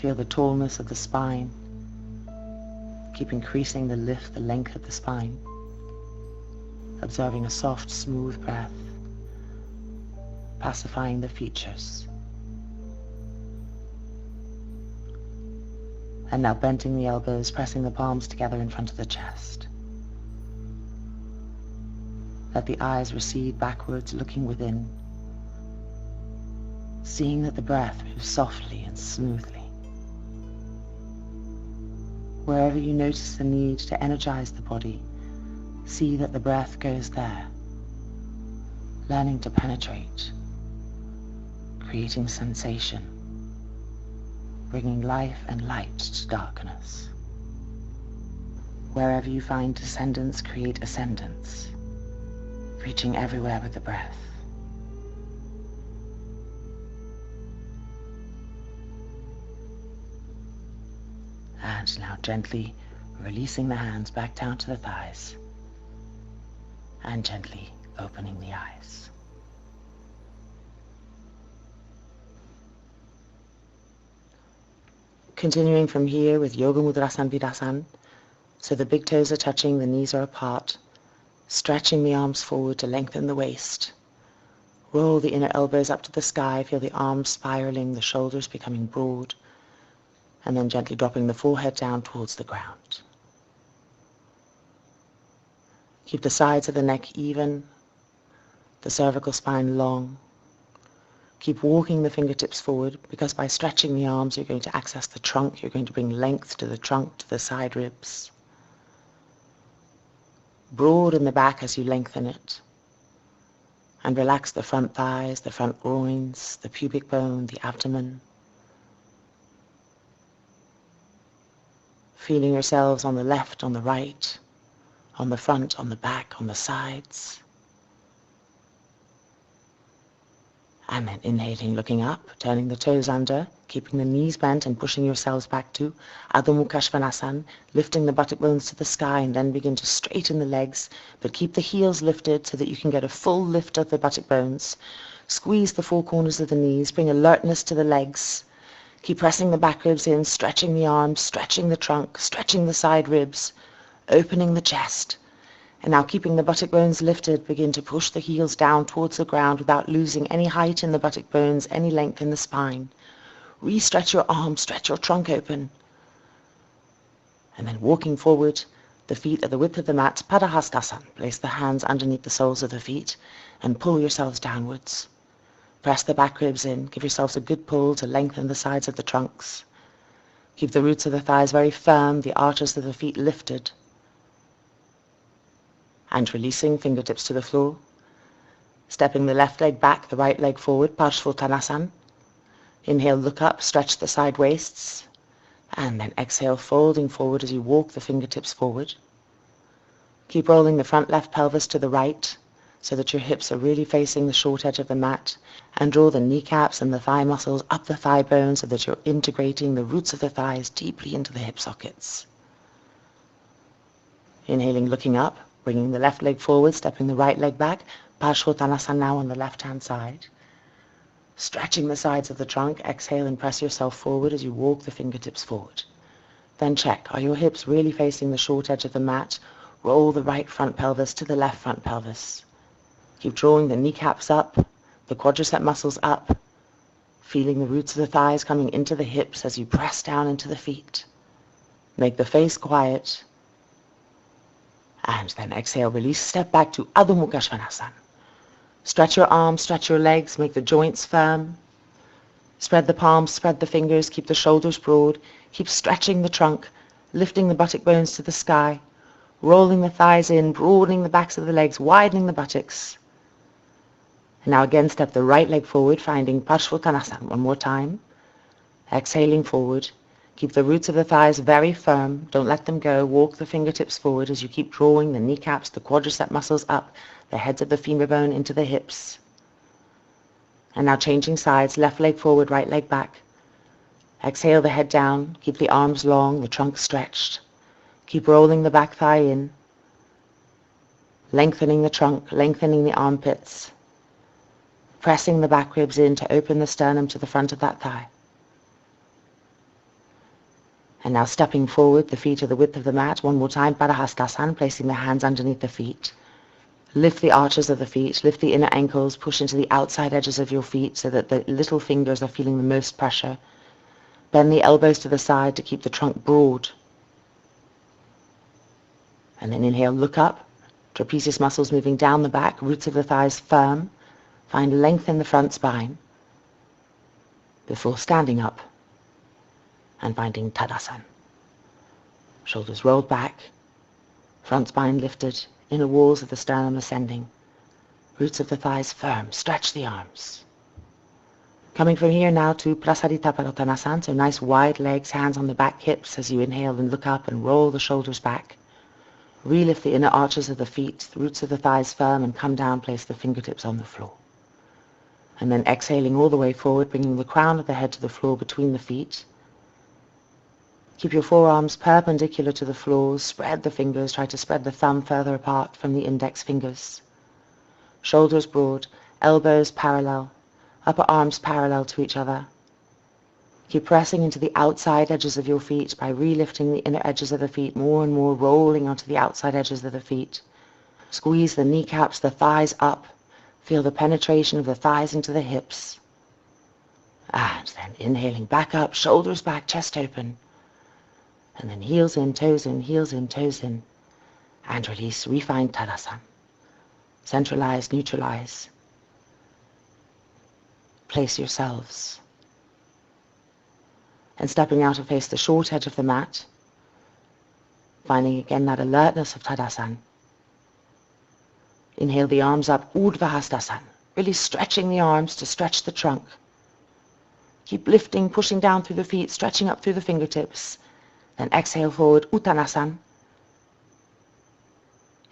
Feel the tallness of the spine. Keep increasing the lift, the length of the spine. Observing a soft, smooth breath, pacifying the features. And now bending the elbows, pressing the palms together in front of the chest. Let the eyes recede backwards, looking within, seeing that the breath moves softly and smoothly. Wherever you notice the need to energize the body, see that the breath goes there, learning to penetrate, creating sensation, bringing life and light to darkness. Wherever you find descendants, create ascendants, reaching everywhere with the breath. And now gently releasing the hands back down to the thighs and gently opening the eyes. Continuing from here with Yoga Mudras and Virasana, so the big toes are touching, the knees are apart, stretching the arms forward to lengthen the waist. Roll the inner elbows up to the sky, feel the arms spiraling, the shoulders becoming broad, and then gently dropping the forehead down towards the ground. Keep the sides of the neck even, the cervical spine long. Keep walking the fingertips forward, because by stretching the arms you're going to access the trunk, you're going to bring length to the trunk, to the side ribs. Broaden the back as you lengthen it. And relax the front thighs, the front groins, the pubic bone, the abdomen. Feeling yourselves on the left, on the right, on the front, on the back, on the sides. And then inhaling, looking up, turning the toes under, keeping the knees bent and pushing yourselves back to Adho Mukha Svanasana, lifting the buttock bones to the sky, and then begin to straighten the legs, but keep the heels lifted so that you can get a full lift of the buttock bones. Squeeze the four corners of the knees, bring alertness to the legs. Keep pressing the back ribs in, stretching the arms, stretching the trunk, stretching the side ribs, opening the chest. And now keeping the buttock bones lifted, begin to push the heels down towards the ground without losing any height in the buttock bones, any length in the spine. Re-stretch your arms, stretch your trunk open. And then walking forward, the feet at the width of the mat, Padahastasana. Place the hands underneath the soles of the feet and pull yourselves downwards. Press the back ribs in, give yourselves a good pull to lengthen the sides of the trunks. Keep the roots of the thighs very firm, the arches of the feet lifted. And releasing, fingertips to the floor. Stepping the left leg back, the right leg forward, Parsvakonasana. Inhale, look up, stretch the side waists. And then exhale, folding forward as you walk the fingertips forward. Keep rolling the front left pelvis to the right so that your hips are really facing the short edge of the mat. And draw the kneecaps and the thigh muscles up the thigh bone so that you're integrating the roots of the thighs deeply into the hip sockets. Inhaling, looking up. Bringing the left leg forward, stepping the right leg back. Parsvakonasana now on the left-hand side. Stretching the sides of the trunk. Exhale and press yourself forward as you walk the fingertips forward. Then check, are your hips really facing the short edge of the mat? Roll the right front pelvis to the left front pelvis. Keep drawing the kneecaps up, the quadricep muscles up. Feeling the roots of the thighs coming into the hips as you press down into the feet. Make the face quiet. And then exhale, release, step back to Adho Mukha Svanasana. Stretch your arms, stretch your legs, make the joints firm. Spread the palms, spread the fingers, keep the shoulders broad. Keep stretching the trunk, lifting the buttock bones to the sky, rolling the thighs in, broadening the backs of the legs, widening the buttocks. And now again, step the right leg forward, finding Parsvakonasana. One more time. Exhaling forward. Keep the roots of the thighs very firm. Don't let them go. Walk the fingertips forward as you keep drawing the kneecaps, the quadricep muscles up, the heads of the femur bone into the hips. And now changing sides, left leg forward, right leg back. Exhale the head down. Keep the arms long, the trunk stretched. Keep rolling the back thigh in. Lengthening the trunk, lengthening the armpits. Pressing the back ribs in to open the sternum to the front of that thigh. And now stepping forward, the feet are the width of the mat. One more time, Parahastasana, placing the hands underneath the feet. Lift the arches of the feet, lift the inner ankles, push into the outside edges of your feet so that the little fingers are feeling the most pressure. Bend the elbows to the side to keep the trunk broad. And then inhale, look up, trapezius muscles moving down the back, roots of the thighs firm. Find length in the front spine before standing up and finding Tadasana. Shoulders rolled back, front spine lifted, inner walls of the sternum ascending, roots of the thighs firm. Stretch the arms. Coming from here now to Prasarita Padottanasana, so nice wide legs, hands on the back hips as you inhale and look up and roll the shoulders back. Relift the inner arches of the feet, the roots of the thighs firm, and come down, place the fingertips on the floor. And then exhaling all the way forward, bringing the crown of the head to the floor between the feet. Keep your forearms perpendicular to the floor, spread the fingers, try to spread the thumb further apart from the index fingers. Shoulders broad, elbows parallel, upper arms parallel to each other. Keep pressing into the outside edges of your feet by relifting the inner edges of the feet more and more, rolling onto the outside edges of the feet. Squeeze the kneecaps, the thighs up. Feel the penetration of the thighs into the hips. And then inhaling back up, shoulders back, chest open. And then heels in, toes in, heels in, toes in. And release, refine Tadasana. Centralize, neutralize. Place yourselves. And stepping out to face the short edge of the mat. Finding again that alertness of Tadasana. Inhale the arms up, Urdhva Hastasana. Really stretching the arms to stretch the trunk. Keep lifting, pushing down through the feet, stretching up through the fingertips. Then exhale forward, Uttanasana.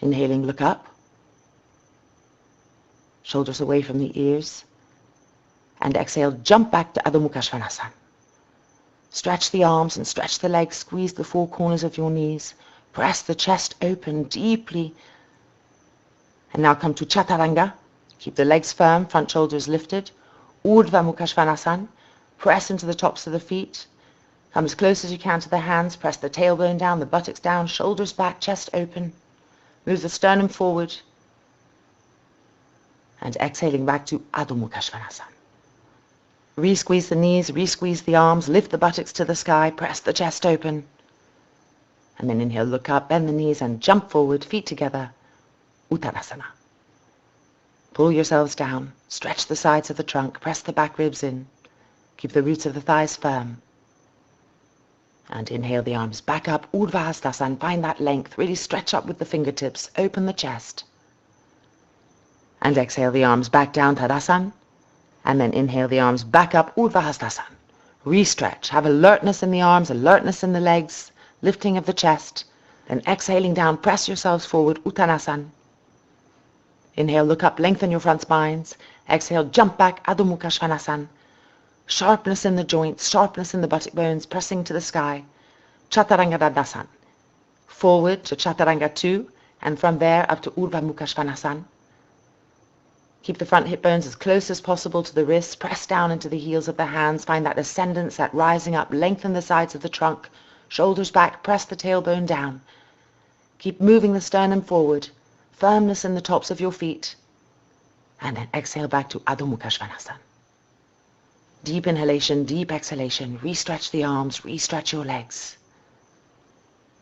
Inhaling, look up. Shoulders away from the ears. And exhale, jump back to Adho Mukha Svanasana. Stretch the arms and stretch the legs, squeeze the four corners of your knees. Press the chest open deeply. And now come to Chaturanga. Keep the legs firm, front shoulders lifted. Urdhva Mukha Svanasana. Press into the tops of the feet. Come as close as you can to the hands. Press the tailbone down, the buttocks down, shoulders back, chest open. Move the sternum forward. And exhaling back to Adho Mukha Svanasana. Re-squeeze the knees, re-squeeze the arms, lift the buttocks to the sky, press the chest open. And then inhale, look up, bend the knees and jump forward, feet together. Uttanasana. Pull yourselves down, stretch the sides of the trunk, press the back ribs in. Keep the roots of the thighs firm. And inhale the arms back up, Urdhva Hastasana, find that length, really stretch up with the fingertips, open the chest. And exhale the arms back down, Tadasana. And then inhale the arms back up, Urdhva Hastasana. Re-stretch, have alertness in the arms, alertness in the legs, lifting of the chest. Then exhaling down, press yourselves forward, Uttanasana. Inhale, look up, lengthen your front spines. Exhale, jump back, Adho Mukha Svanasana. Sharpness in the joints, sharpness in the buttock bones, pressing to the sky. Chaturanga Dandasana. Forward to Chaturanga 2, and from there up to Urdhva Mukha Svanasana. Keep the front hip bones as close as possible to the wrists. Press down into the heels of the hands. Find that ascendance, that rising up. Lengthen the sides of the trunk. Shoulders back, press the tailbone down. Keep moving the sternum forward. Firmness in the tops of your feet. And then exhale back to Adho Mukha Svanasana. Deep inhalation, deep exhalation. Re-stretch the arms, re-stretch your legs.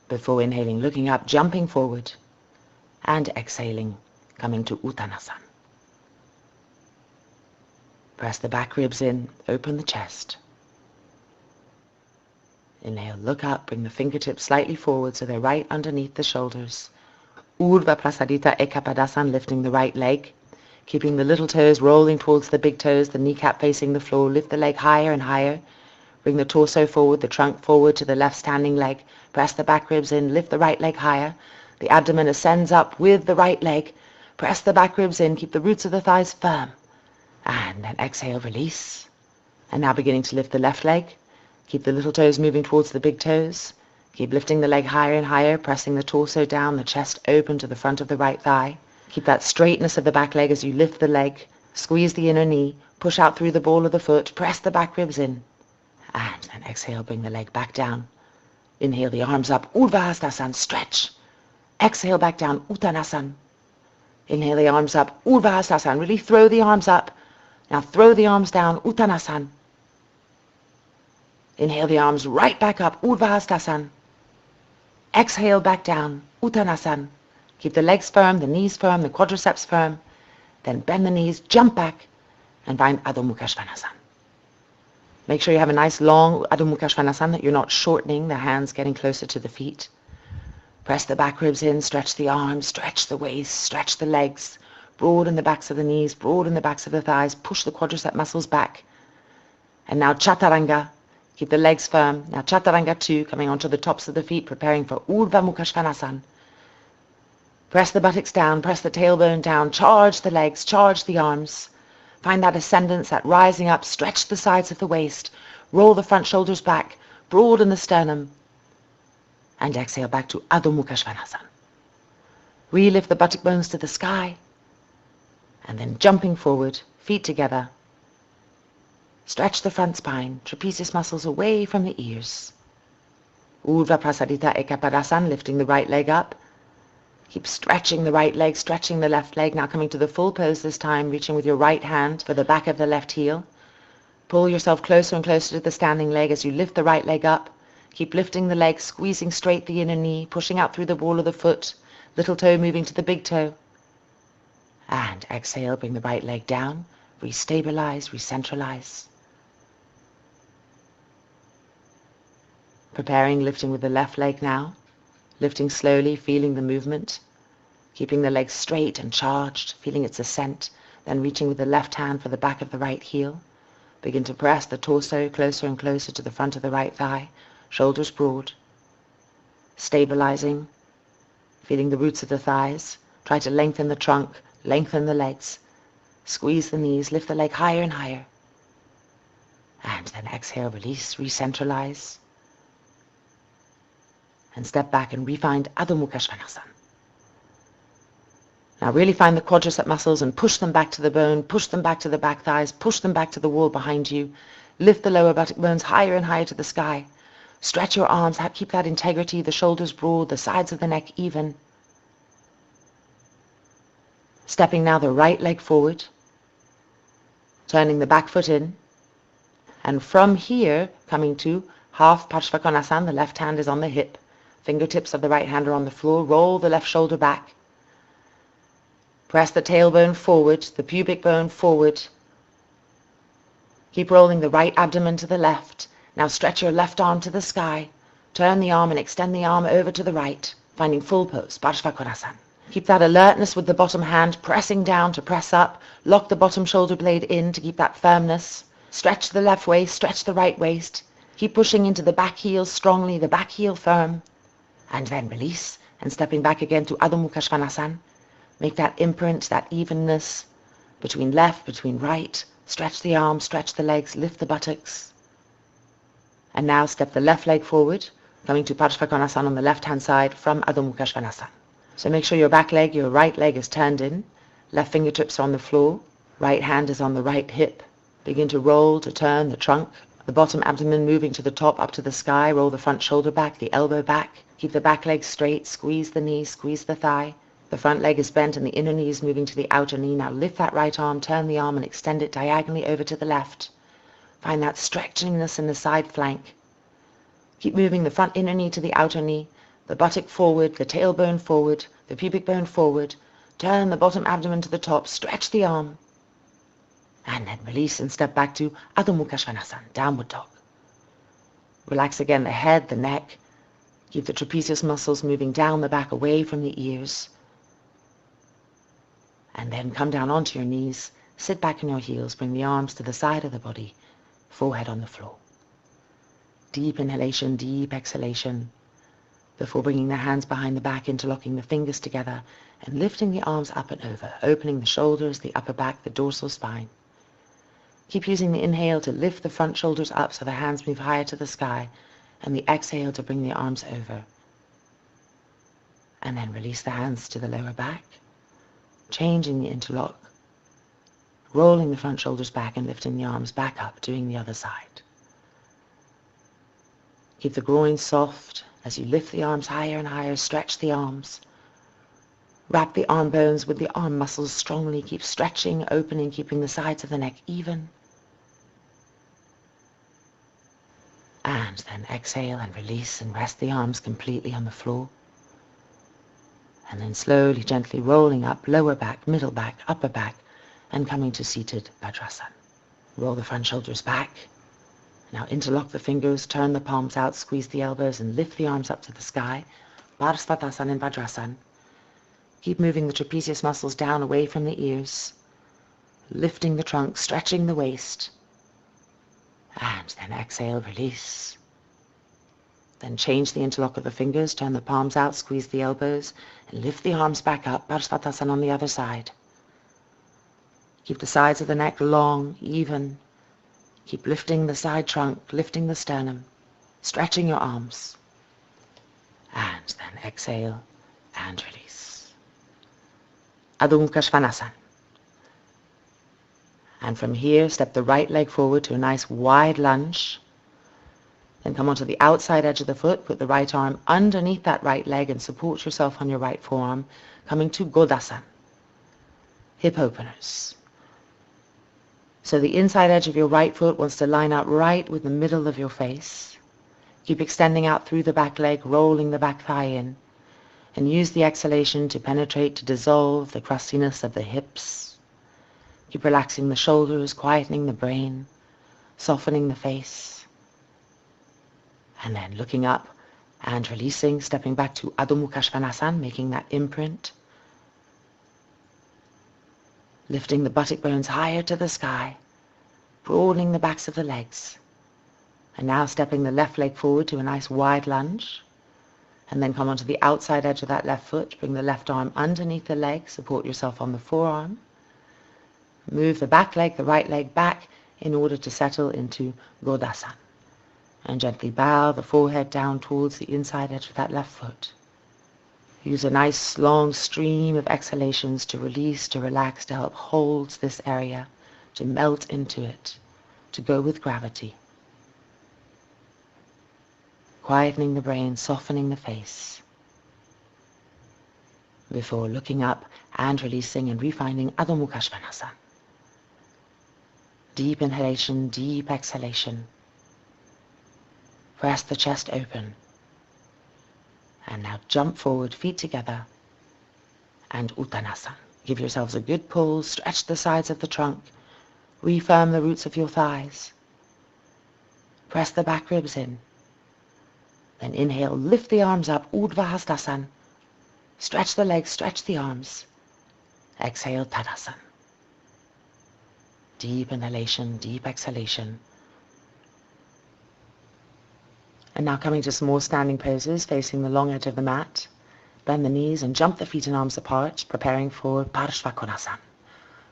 Before inhaling, looking up, jumping forward. And exhaling, coming to Uttanasana. Press the back ribs in, open the chest. Inhale, look up, bring the fingertips slightly forward so they're right underneath the shoulders. Urdhva Prasadita Ekapadasana, lifting the right leg. Keeping the little toes rolling towards the big toes, the kneecap facing the floor. Lift the leg higher and higher. Bring the torso forward, the trunk forward to the left standing leg. Press the back ribs in, lift the right leg higher. The abdomen ascends up with the right leg. Press the back ribs in, keep the roots of the thighs firm. And then exhale, release. And now beginning to lift the left leg. Keep the little toes moving towards the big toes. Keep lifting the leg higher and higher, pressing the torso down, the chest open to the front of the right thigh. Keep that straightness of the back leg as you lift the leg. Squeeze the inner knee. Push out through the ball of the foot. Press the back ribs in. And then exhale, bring the leg back down. Inhale the arms up, Urdhva Hastasana, stretch. Exhale back down, Uttanasana. Inhale the arms up, Urdhva Hastasana, really throw the arms up. Now throw the arms down, Uttanasana. Inhale the arms right back up, Urdhva Hastasana. Exhale back down, Uttanasana. Keep the legs firm, the knees firm, the quadriceps firm. Then bend the knees, jump back, and find Adho Mukha Svanasana. Make sure you have a nice long Adho Mukha Svanasana, that you're not shortening, the hands getting closer to the feet. Press the back ribs in, stretch the arms, stretch the waist, stretch the legs. Broaden the backs of the knees, broaden the backs of the thighs, push the quadricep muscles back. And now Chaturanga. Keep the legs firm. Now Chaturanga 2, coming onto the tops of the feet, preparing for Urdhva Mukha Svanasana. Press the buttocks down, press the tailbone down, charge the legs, charge the arms. Find that ascendance, that rising up, stretch the sides of the waist, roll the front shoulders back, broaden the sternum, and exhale back to Adho Mukha Svanasana. Relift the buttock bones to the sky, and then jumping forward, feet together. Stretch the front spine, trapezius muscles away from the ears. Urdhva Prasadita Ekapadasana, lifting the right leg up. Keep stretching the right leg, stretching the left leg. Now coming to the full pose this time, reaching with your right hand for the back of the left heel. Pull yourself closer and closer to the standing leg as you lift the right leg up. Keep lifting the leg, squeezing straight the inner knee, pushing out through the ball of the foot, little toe moving to the big toe. And exhale, bring the right leg down, restabilize, recentralize. Preparing, lifting with the left leg now. Lifting slowly, feeling the movement. Keeping the legs straight and charged, feeling its ascent. Then reaching with the left hand for the back of the right heel. Begin to press the torso closer and closer to the front of the right thigh. Shoulders broad. Stabilizing. Feeling the roots of the thighs. Try to lengthen the trunk, lengthen the legs. Squeeze the knees, lift the leg higher and higher. And then exhale, release, recentralize. And step back and re-find Adho Mukha Svanasana. Now really find the quadricep muscles and push them back to the bone, push them back to the back thighs, push them back to the wall behind you. Lift the lower buttock bones higher and higher to the sky. Stretch your arms, keep that integrity, the shoulders broad, the sides of the neck even. Stepping now the right leg forward, turning the back foot in, and from here coming to half Parsvakonasana, the left hand is on the hip. Fingertips of the right hand are on the floor. Roll the left shoulder back. Press the tailbone forward, the pubic bone forward. Keep rolling the right abdomen to the left. Now stretch your left arm to the sky. Turn the arm and extend the arm over to the right, finding full pose, Parsvakonasana. Keep that alertness with the bottom hand, pressing down to press up. Lock the bottom shoulder blade in to keep that firmness. Stretch the left waist, stretch the right waist. Keep pushing into the back heel strongly, the back heel firm. And then release, and stepping back again to Adho Mukha Svanasana. Make that imprint, that evenness between left, between right. Stretch the arms, stretch the legs, lift the buttocks. And now step the left leg forward, coming to Parsvakonasana on the left-hand side from Adho Mukha Svanasana. So make sure your back leg, your right leg is turned in. Left fingertips are on the floor. Right hand is on the right hip. Begin to roll, to turn the trunk. The bottom abdomen moving to the top, up to the sky. Roll the front shoulder back, the elbow back. Keep the back leg straight, squeeze the knee, squeeze the thigh. The front leg is bent and the inner knee is moving to the outer knee. Now lift that right arm, turn the arm and extend it diagonally over to the left. Find that stretchingness in the side flank. Keep moving the front inner knee to the outer knee, the buttock forward, the tailbone forward, the pubic bone forward. Turn the bottom abdomen to the top, stretch the arm. And then release and step back to Adho Mukha Svanasana, downward dog. Relax again the head, the neck. Keep the trapezius muscles moving down the back, away from the ears. And then come down onto your knees, sit back on your heels, bring the arms to the side of the body, forehead on the floor. Deep inhalation, deep exhalation, before bringing the hands behind the back, interlocking the fingers together, and lifting the arms up and over, opening the shoulders, the upper back, the dorsal spine. Keep using the inhale to lift the front shoulders up so the hands move higher to the sky, and the exhale to bring the arms over. And then release the hands to the lower back, changing the interlock, rolling the front shoulders back and lifting the arms back up, doing the other side. Keep the groin soft as you lift the arms higher and higher. Stretch the arms. Wrap the arm bones with the arm muscles strongly. Keep stretching, opening, keeping the sides of the neck even. And then exhale and release and rest the arms completely on the floor. And then slowly, gently rolling up, lower back, middle back, upper back, and coming to seated Virasana. Roll the front shoulders back. Now interlock the fingers, turn the palms out, squeeze the elbows, and lift the arms up to the sky. Parsvakonasana and Visvamitrasana. Keep moving the trapezius muscles down away from the ears, lifting the trunk, stretching the waist. And then exhale, release. Then change the interlock of the fingers, turn the palms out, squeeze the elbows, and lift the arms back up. Parsvakonasana on the other side. Keep the sides of the neck long, even. Keep lifting the side trunk, lifting the sternum, stretching your arms. And then exhale and release. Adho Mukha Svanasana. And from here, step the right leg forward to a nice wide lunge. Then come onto the outside edge of the foot, put the right arm underneath that right leg and support yourself on your right forearm, coming to Godasana. Hip openers. So the inside edge of your right foot wants to line up right with the middle of your face. Keep extending out through the back leg, rolling the back thigh in. And use the exhalation to penetrate, to dissolve the crustiness of the hips. Keep relaxing the shoulders, quietening the brain, softening the face. And then looking up and releasing, stepping back to Adho Mukha Svanasana, making that imprint. Lifting the buttock bones higher to the sky, broadening the backs of the legs. And now stepping the left leg forward to a nice wide lunge. And then come onto the outside edge of that left foot, bring the left arm underneath the leg, support yourself on the forearm. Move the back leg, the right leg back in order to settle into Godasana. And gently bow the forehead down towards the inside edge of that left foot. Use a nice long stream of exhalations to release, to relax, to help hold this area, to melt into it, to go with gravity. Quietening the brain, softening the face. Before looking up and releasing and refinding Adho Mukha Svanasana. Deep inhalation, deep exhalation. Press the chest open. And now jump forward, feet together, and Uttanasana. Give yourselves a good pull, stretch the sides of the trunk, refirm the roots of your thighs. Press the back ribs in. Then inhale, lift the arms up, Urdhva Hastasana. Stretch the legs, stretch the arms. Exhale, Tadasana. Deep inhalation, deep exhalation. And now coming to some more standing poses, facing the long edge of the mat. Bend the knees and jump the feet and arms apart, preparing for Parsvakonasana.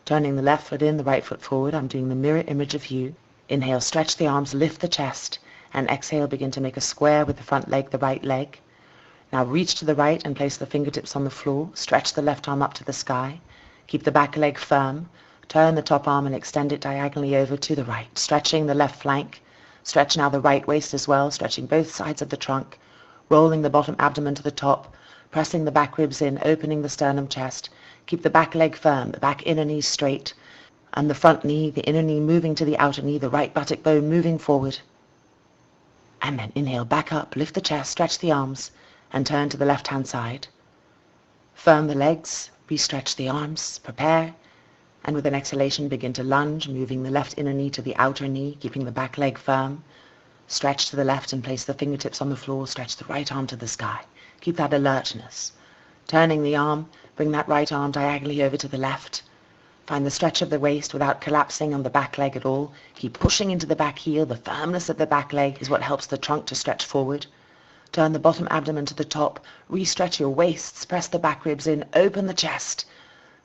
Turning the left foot in, the right foot forward. I'm doing the mirror image of you. Inhale, stretch the arms, lift the chest. And exhale, begin to make a square with the front leg, the right leg. Now reach to the right and place the fingertips on the floor. Stretch the left arm up to the sky. Keep the back leg firm. Turn the top arm and extend it diagonally over to the right, stretching the left flank. Stretch now the right waist as well, stretching both sides of the trunk, rolling the bottom abdomen to the top, pressing the back ribs in, opening the sternum chest. Keep the back leg firm, the back inner knee straight, and the front knee, the inner knee moving to the outer knee, the right buttock bone moving forward. And then inhale, back up, lift the chest, stretch the arms, and turn to the left-hand side. Firm the legs, re-stretch the arms, prepare. And with an exhalation, begin to lunge, moving the left inner knee to the outer knee, keeping the back leg firm. Stretch to the left and place the fingertips on the floor. Stretch the right arm to the sky. Keep that alertness. Turning the arm, bring that right arm diagonally over to the left. Find the stretch of the waist without collapsing on the back leg at all. Keep pushing into the back heel. The firmness of the back leg is what helps the trunk to stretch forward. Turn the bottom abdomen to the top. Re-stretch your waists. Press the back ribs in. Open the chest.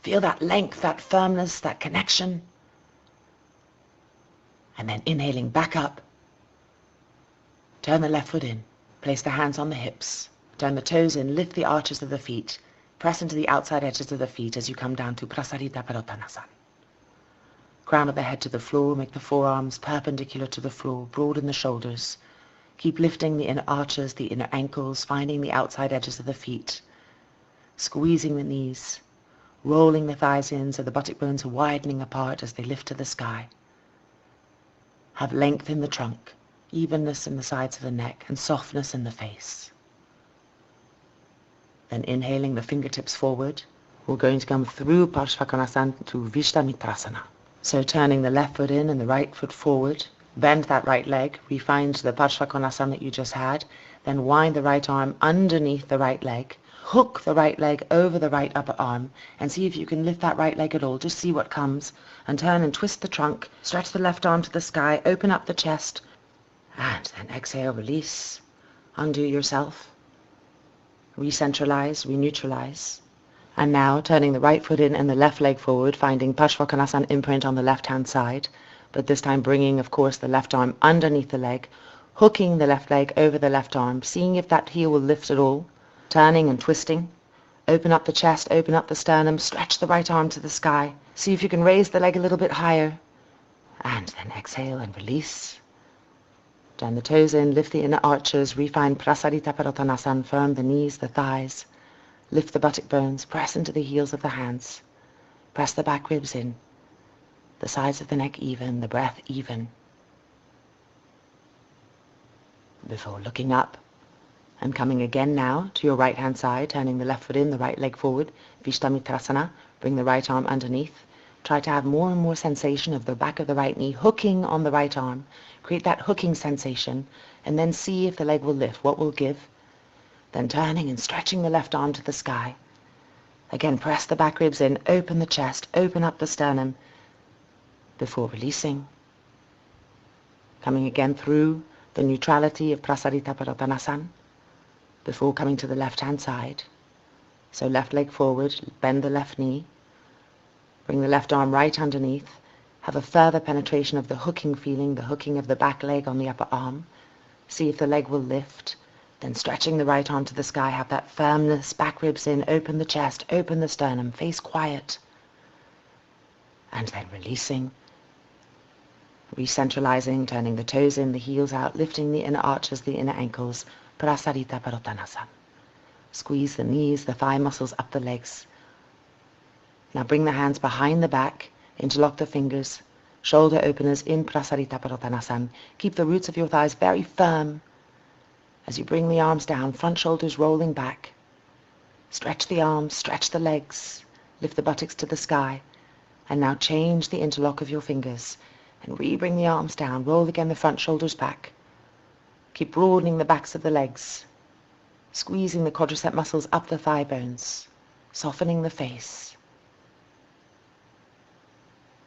Feel that length, that firmness, that connection. And then inhaling back up. Turn the left foot in. Place the hands on the hips. Turn the toes in. Lift the arches of the feet. Press into the outside edges of the feet as you come down to Prasarita Padottanasana. Crown of the head to the floor. Make the forearms perpendicular to the floor. Broaden the shoulders. Keep lifting the inner arches, the inner ankles, finding the outside edges of the feet, squeezing the knees, rolling the thighs in so the buttock bones are widening apart as they lift to the sky. Have length in the trunk, evenness in the sides of the neck, and softness in the face. Then inhaling the fingertips forward, we're going to come through Parsvakonasana to Visvamitrasana. So turning the left foot in and the right foot forward, bend that right leg, refind the Parsvakonasana that you just had, then wind the right arm underneath the right leg, hook the right leg over the right upper arm, and see if you can lift that right leg at all. Just see what comes, and turn and twist the trunk, stretch the left arm to the sky, open up the chest, and then exhale, release, undo yourself, recentralize, reneutralize. And now turning the right foot in and the left leg forward, finding Parsvakonasana imprint on the left-hand side, but this time bringing, of course, the left arm underneath the leg, hooking the left leg over the left arm, seeing if that heel will lift at all, turning and twisting. Open up the chest, open up the sternum, stretch the right arm to the sky. See if you can raise the leg a little bit higher. And then exhale and release. Turn the toes in, lift the inner arches, refine Prasarita, firm the knees, the thighs. Lift the buttock bones, press into the heels of the hands. Press the back ribs in. The sides of the neck even, the breath even. Before looking up and coming again now to your right hand side, turning the left foot in, the right leg forward, Visvamitrasana, bring the right arm underneath. Try to have more and more sensation of the back of the right knee hooking on the right arm. Create that hooking sensation and then see if the leg will lift, what will give. Then turning and stretching the left arm to the sky. Again, press the back ribs in, open the chest, open up the sternum before releasing. Coming again through the neutrality of Prasarita before coming to the left-hand side. So left leg forward, bend the left knee, bring the left arm right underneath, have a further penetration of the hooking feeling, the hooking of the back leg on the upper arm. See if the leg will lift. Then stretching the right arm to the sky, have that firmness, back ribs in, open the chest, open the sternum, face quiet. And then releasing, recentralizing, turning the toes in, the heels out, lifting the inner arches, the inner ankles, Prasarita. Squeeze the knees, the thigh muscles up the legs. Now bring the hands behind the back, interlock the fingers, shoulder openers in Prasarita. Keep the roots of your thighs very firm. As you bring the arms down, front shoulders rolling back. Stretch the arms, stretch the legs, lift the buttocks to the sky. And now change the interlock of your fingers and re-bring the arms down. Roll again the front shoulders back. Keep broadening the backs of the legs, squeezing the quadricep muscles up the thigh bones, softening the face.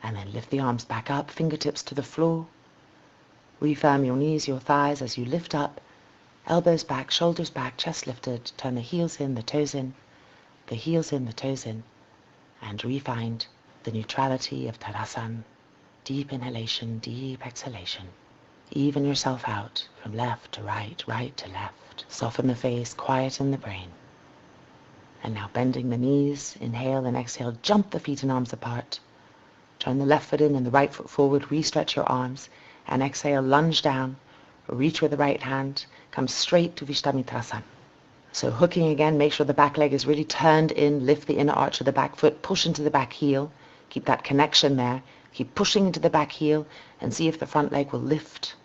And then lift the arms back up, fingertips to the floor. Refirm your knees, your thighs as you lift up. Elbows back, shoulders back, chest lifted. Turn the heels in, the toes in, the heels in, the toes in. And refind the neutrality of Tadasana. Deep inhalation, deep exhalation. Even yourself out from left to right, right to left. Soften the face, quieten the brain. And now bending the knees, inhale and exhale, jump the feet and arms apart. Turn the left foot in and the right foot forward, re-stretch your arms, and exhale, lunge down, reach with the right hand, come straight to Visvamitrasana. So hooking again, make sure the back leg is really turned in, lift the inner arch of the back foot, push into the back heel, keep that connection there, keep pushing into the back heel, and see if the front leg will lift.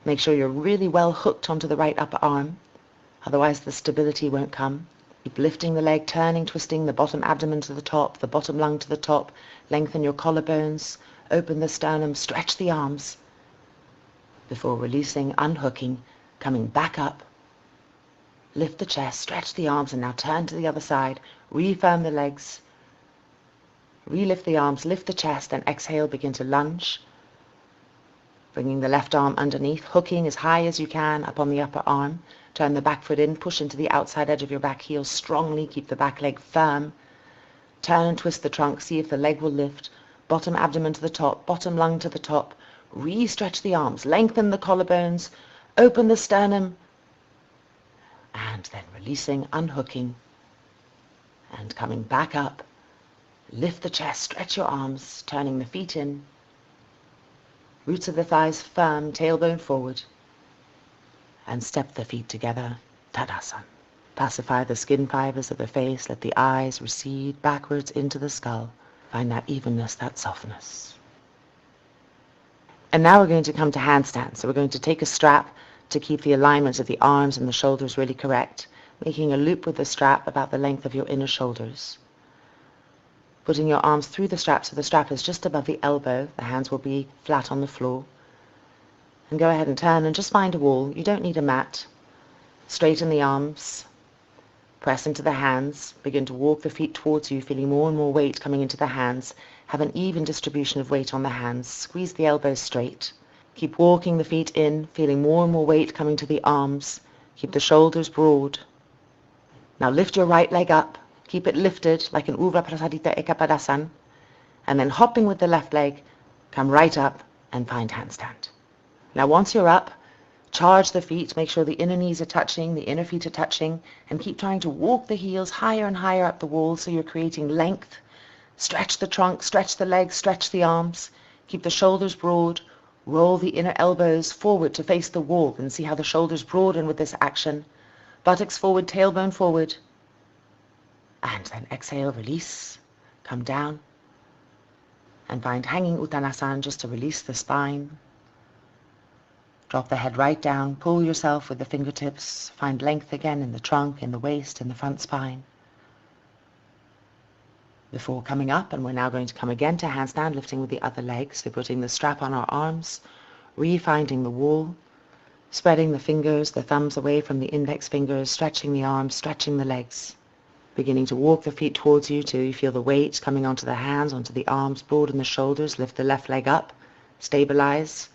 Make sure you're really well hooked onto the right upper arm, otherwise the stability won't come. Keep lifting the leg, turning, twisting the bottom abdomen to the top, the bottom lung to the top. Lengthen your collarbones, open the sternum, stretch the arms. Before releasing, unhooking, coming back up. Lift the chest, stretch the arms, and now turn to the other side. Refirm the legs. Relift the arms, lift the chest, and exhale, begin to lunge. Bringing the left arm underneath, hooking as high as you can up on the upper arm. Turn the back foot in, push into the outside edge of your back heel strongly, keep the back leg firm. Turn and twist the trunk, see if the leg will lift. Bottom abdomen to the top, bottom lung to the top. Re-stretch the arms, lengthen the collarbones, open the sternum, and then releasing, unhooking, and coming back up. Lift the chest, stretch your arms, turning the feet in. Roots of the thighs firm, tailbone forward. and step the feet together, Tadasana. Pacify the skin fibers of the face, let the eyes recede backwards into the skull. Find that evenness, that softness. And now we're going to come to handstands. So we're going to take a strap to keep the alignment of the arms and the shoulders really correct, making a loop with the strap about the length of your inner shoulders. Putting your arms through the strap so the strap is just above the elbow. The hands will be flat on the floor. And go ahead and turn and just find a wall. You don't need a mat. Straighten the arms. Press into the hands. Begin to walk the feet towards you, feeling more and more weight coming into the hands. Have an even distribution of weight on the hands. Squeeze the elbows straight. Keep walking the feet in, feeling more and more weight coming to the arms. Keep the shoulders broad. Now lift your right leg up. Keep it lifted like an Urdhva Prasarita Ekapadasana. And then hopping with the left leg, come right up and find handstand. Now once you're up, charge the feet, make sure the inner knees are touching, the inner feet are touching, and keep trying to walk the heels higher and higher up the wall so you're creating length. Stretch the trunk, stretch the legs, stretch the arms. Keep the shoulders broad. Roll the inner elbows forward to face the wall and see how the shoulders broaden with this action. Buttocks forward, tailbone forward. And then exhale, release, come down. And find hanging Uttanasana just to release the spine. Drop the head right down, pull yourself with the fingertips, find length again in the trunk, in the waist, in the front spine. Before coming up, and we're now going to come again to handstand, lifting with the other leg, so putting the strap on our arms, re-finding the wall, spreading the fingers, the thumbs away from the index fingers, stretching the arms, stretching the legs. Beginning to walk the feet towards you till you feel the weight coming onto the hands, onto the arms, broaden the shoulders, lift the left leg up, stabilize,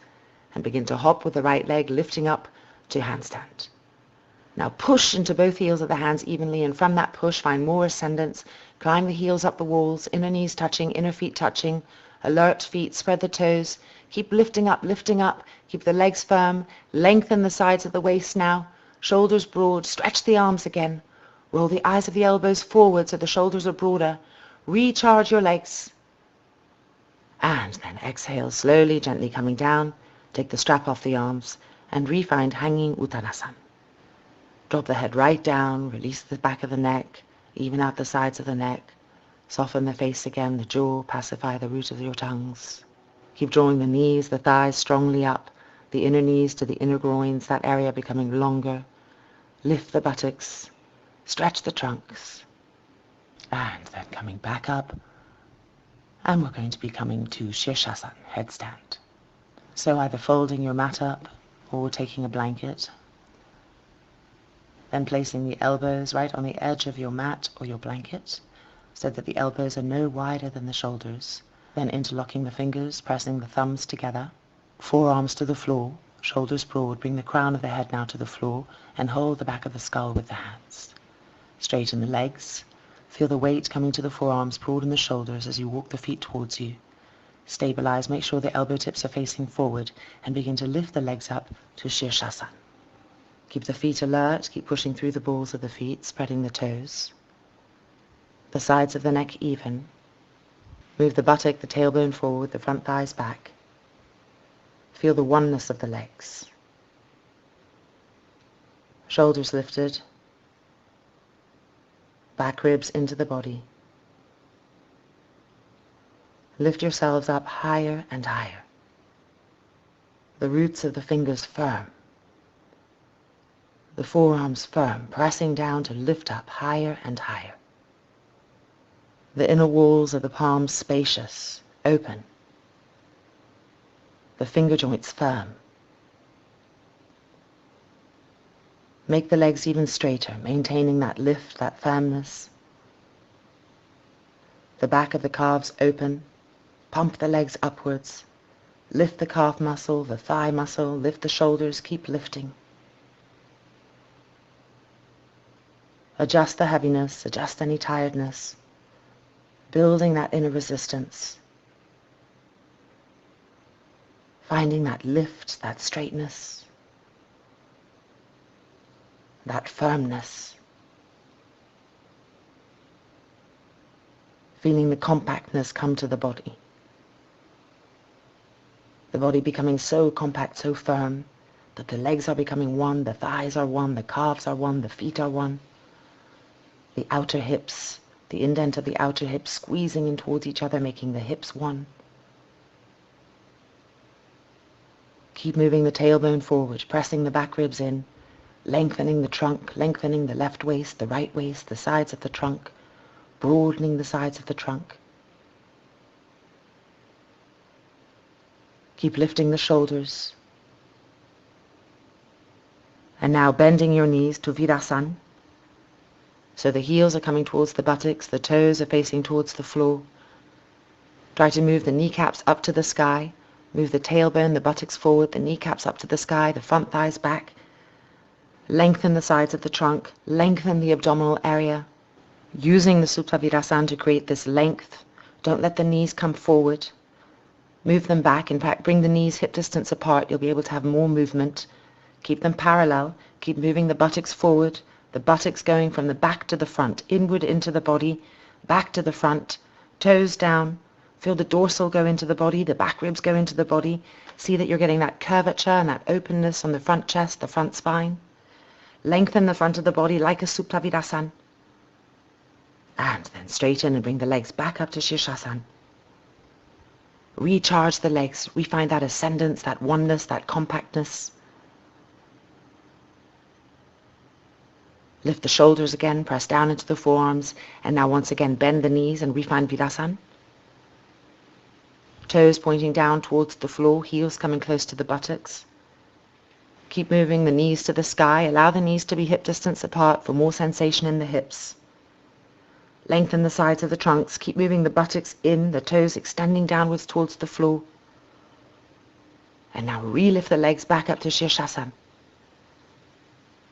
and begin to hop with the right leg, lifting up to handstand. Now push into both heels of the hands evenly, and from that push find more ascendance. Climb the heels up the walls, inner knees touching, inner feet touching. Alert feet, spread the toes. Keep lifting up, keep the legs firm. Lengthen the sides of the waist now. Shoulders broad, stretch the arms again. Roll the eyes of the elbows forward so the shoulders are broader. Recharge your legs. And then exhale, slowly, gently coming down. Take the strap off the arms and re-find hanging Uttanasana. Drop the head right down, release the back of the neck, even out the sides of the neck. Soften the face again, the jaw, pacify the root of your tongues. Keep drawing the knees, the thighs strongly up, the inner knees to the inner groins, that area becoming longer. Lift the buttocks, stretch the trunks, and then coming back up. And we're going to be coming to Sirsasana, headstand. So either folding your mat up or taking a blanket. Then placing the elbows right on the edge of your mat or your blanket so that the elbows are no wider than the shoulders. Then interlocking the fingers, pressing the thumbs together. Forearms to the floor, shoulders broad. Bring the crown of the head now to the floor and hold the back of the skull with the hands. Straighten the legs. Feel the weight coming to the forearms, broaden the shoulders as you walk the feet towards you. Stabilize, make sure the elbow tips are facing forward and begin to lift the legs up to Sirsasana. Keep the feet alert, keep pushing through the balls of the feet, spreading the toes. The sides of the neck even. Move the buttock, the tailbone forward, the front thighs back. Feel the oneness of the legs. Shoulders lifted. Back ribs into the body. Lift yourselves up higher and higher. The roots of the fingers firm. The forearms firm, pressing down to lift up higher and higher. The inner walls of the palms spacious, open. The finger joints firm. Make the legs even straighter, maintaining that lift, that firmness. The back of the calves open. Pump the legs upwards. Lift the calf muscle, the thigh muscle, lift the shoulders, keep lifting. Adjust the heaviness, adjust any tiredness. Building that inner resistance. Finding that lift, that straightness, that firmness. Feeling the compactness come to the body. The body becoming so compact, so firm, that the legs are becoming one, the thighs are one, the calves are one, the feet are one. The outer hips, the indent of the outer hips squeezing in towards each other, making the hips one. Keep moving the tailbone forward, pressing the back ribs in, lengthening the trunk, lengthening the left waist, the right waist, the sides of the trunk, broadening the sides of the trunk. Keep lifting the shoulders. And now bending your knees to Virasana. So the heels are coming towards the buttocks, the toes are facing towards the floor. Try to move the kneecaps up to the sky. Move the tailbone, the buttocks forward, the kneecaps up to the sky, the front thighs back. Lengthen the sides of the trunk, lengthen the abdominal area. Using the Supta Virasana to create this length. Don't let the knees come forward. Move them back. In fact, bring the knees hip distance apart. You'll be able to have more movement. Keep them parallel. Keep moving the buttocks forward. The buttocks going from the back to the front, inward into the body, back to the front, toes down. Feel the dorsal go into the body, the back ribs go into the body. See that you're getting that curvature and that openness on the front chest, the front spine. Lengthen the front of the body like a Supta Virasana. And then straighten and bring the legs back up to Sirsasana. Recharge the legs. We find that ascendance, that oneness, that compactness. Lift the shoulders again, press down into the forearms, and now once again bend the knees and refine Virasana. Toes pointing down towards the floor, heels coming close to the buttocks. Keep moving the knees to the sky. Allow the knees to be hip distance apart for more sensation in the hips. Lengthen the sides of the trunks. Keep moving the buttocks in, the toes extending downwards towards the floor. And now re-lift the legs back up to Sirsasana.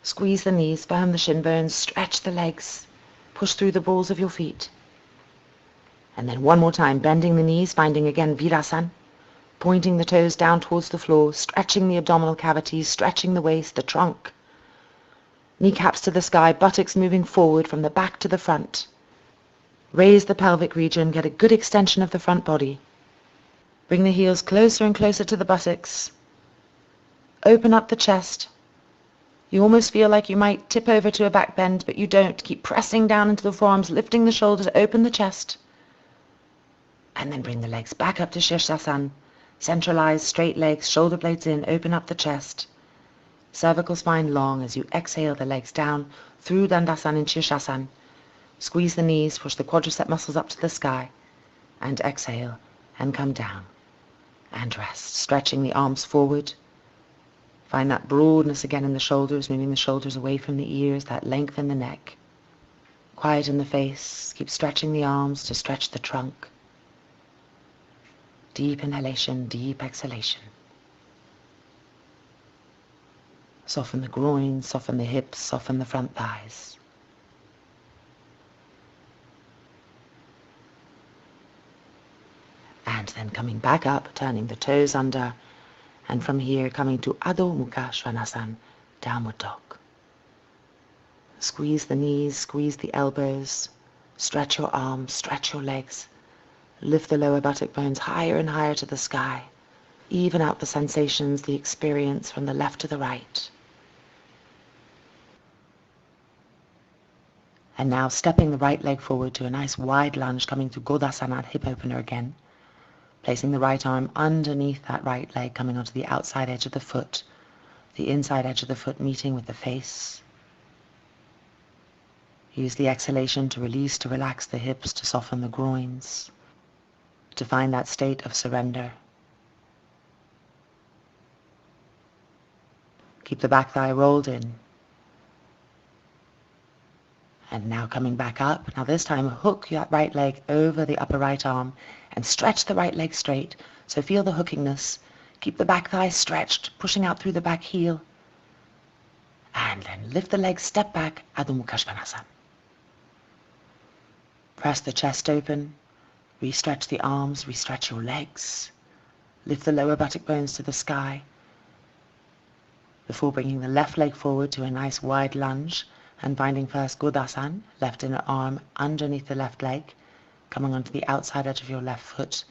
Squeeze the knees, firm the shin bones, stretch the legs. Push through the balls of your feet. And then one more time, bending the knees, finding again Virasana. Pointing the toes down towards the floor, stretching the abdominal cavities, stretching the waist, the trunk. Kneecaps to the sky, buttocks moving forward from the back to the front. Raise the pelvic region, get a good extension of the front body. Bring the heels closer and closer to the buttocks. Open up the chest. You almost feel like you might tip over to a back bend, but you don't. Keep pressing down into the forearms, lifting the shoulders, open the chest. And then bring the legs back up to Sirsasana. Centralize, straight legs, shoulder blades in, open up the chest. Cervical spine long as you exhale the legs down through Dandasana and Sirsasana. Squeeze the knees, push the quadricep muscles up to the sky. And exhale and come down. And rest, stretching the arms forward. Find that broadness again in the shoulders, moving the shoulders away from the ears, that length in the neck. Quiet in the face. Keep stretching the arms to stretch the trunk. Deep inhalation, deep exhalation. Soften the groin, soften the hips, soften the front thighs. And then coming back up, turning the toes under, and from here coming to Adho Mukha Svanasana, downward dog. Squeeze the knees, squeeze the elbows, stretch your arms, stretch your legs. Lift the lower buttock bones higher and higher to the sky. Even out the sensations, the experience from the left to the right. And now stepping the right leg forward to a nice wide lunge, coming to Godasana, hip opener again. Placing the right arm underneath that right leg, coming onto the outside edge of the foot. The inside edge of the foot meeting with the face. Use the exhalation to release, to relax the hips, to soften the groins. To find that state of surrender. Keep the back thigh rolled in. And now coming back up. Now this time hook that right leg over the upper right arm and stretch the right leg straight. So feel the hookingness. Keep the back thigh stretched, pushing out through the back heel. And then lift the legs, step back, Adho Mukha Svanasana. Press the chest open. Re-stretch the arms, re-stretch your legs. Lift the lower buttock bones to the sky. Before bringing the left leg forward to a nice wide lunge and finding first Godasana, left inner arm underneath the left leg, coming onto the outside edge of your left foot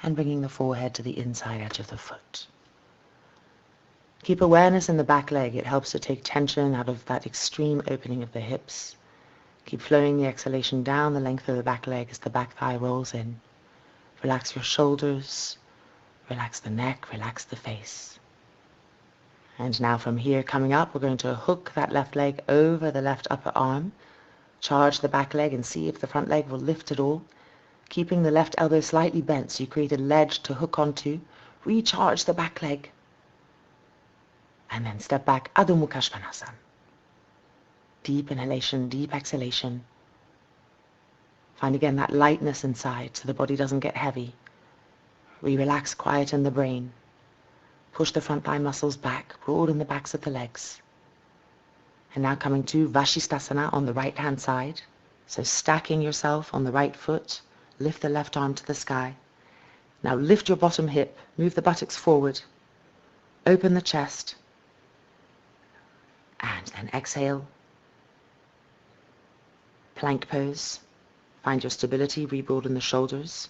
and bringing the forehead to the inside edge of the foot. Keep awareness in the back leg. It helps to take tension out of that extreme opening of the hips. Keep flowing the exhalation down the length of the back leg as the back thigh rolls in. Relax your shoulders, relax the neck, relax the face. And now from here coming up, we're going to hook that left leg over the left upper arm, charge the back leg and see if the front leg will lift at all. Keeping the left elbow slightly bent so you create a ledge to hook onto. Recharge the back leg. And then step back, Adho Mukha Svanasana. Deep inhalation, deep exhalation. Find again that lightness inside so the body doesn't get heavy. Relax, quieten the brain. Push the front thigh muscles back, broaden the backs of the legs. And now coming to Vashisthasana on the right hand side. So stacking yourself on the right foot, lift the left arm to the sky. Now lift your bottom hip, move the buttocks forward, open the chest, and then exhale. Plank pose. Find your stability, rebroaden the shoulders.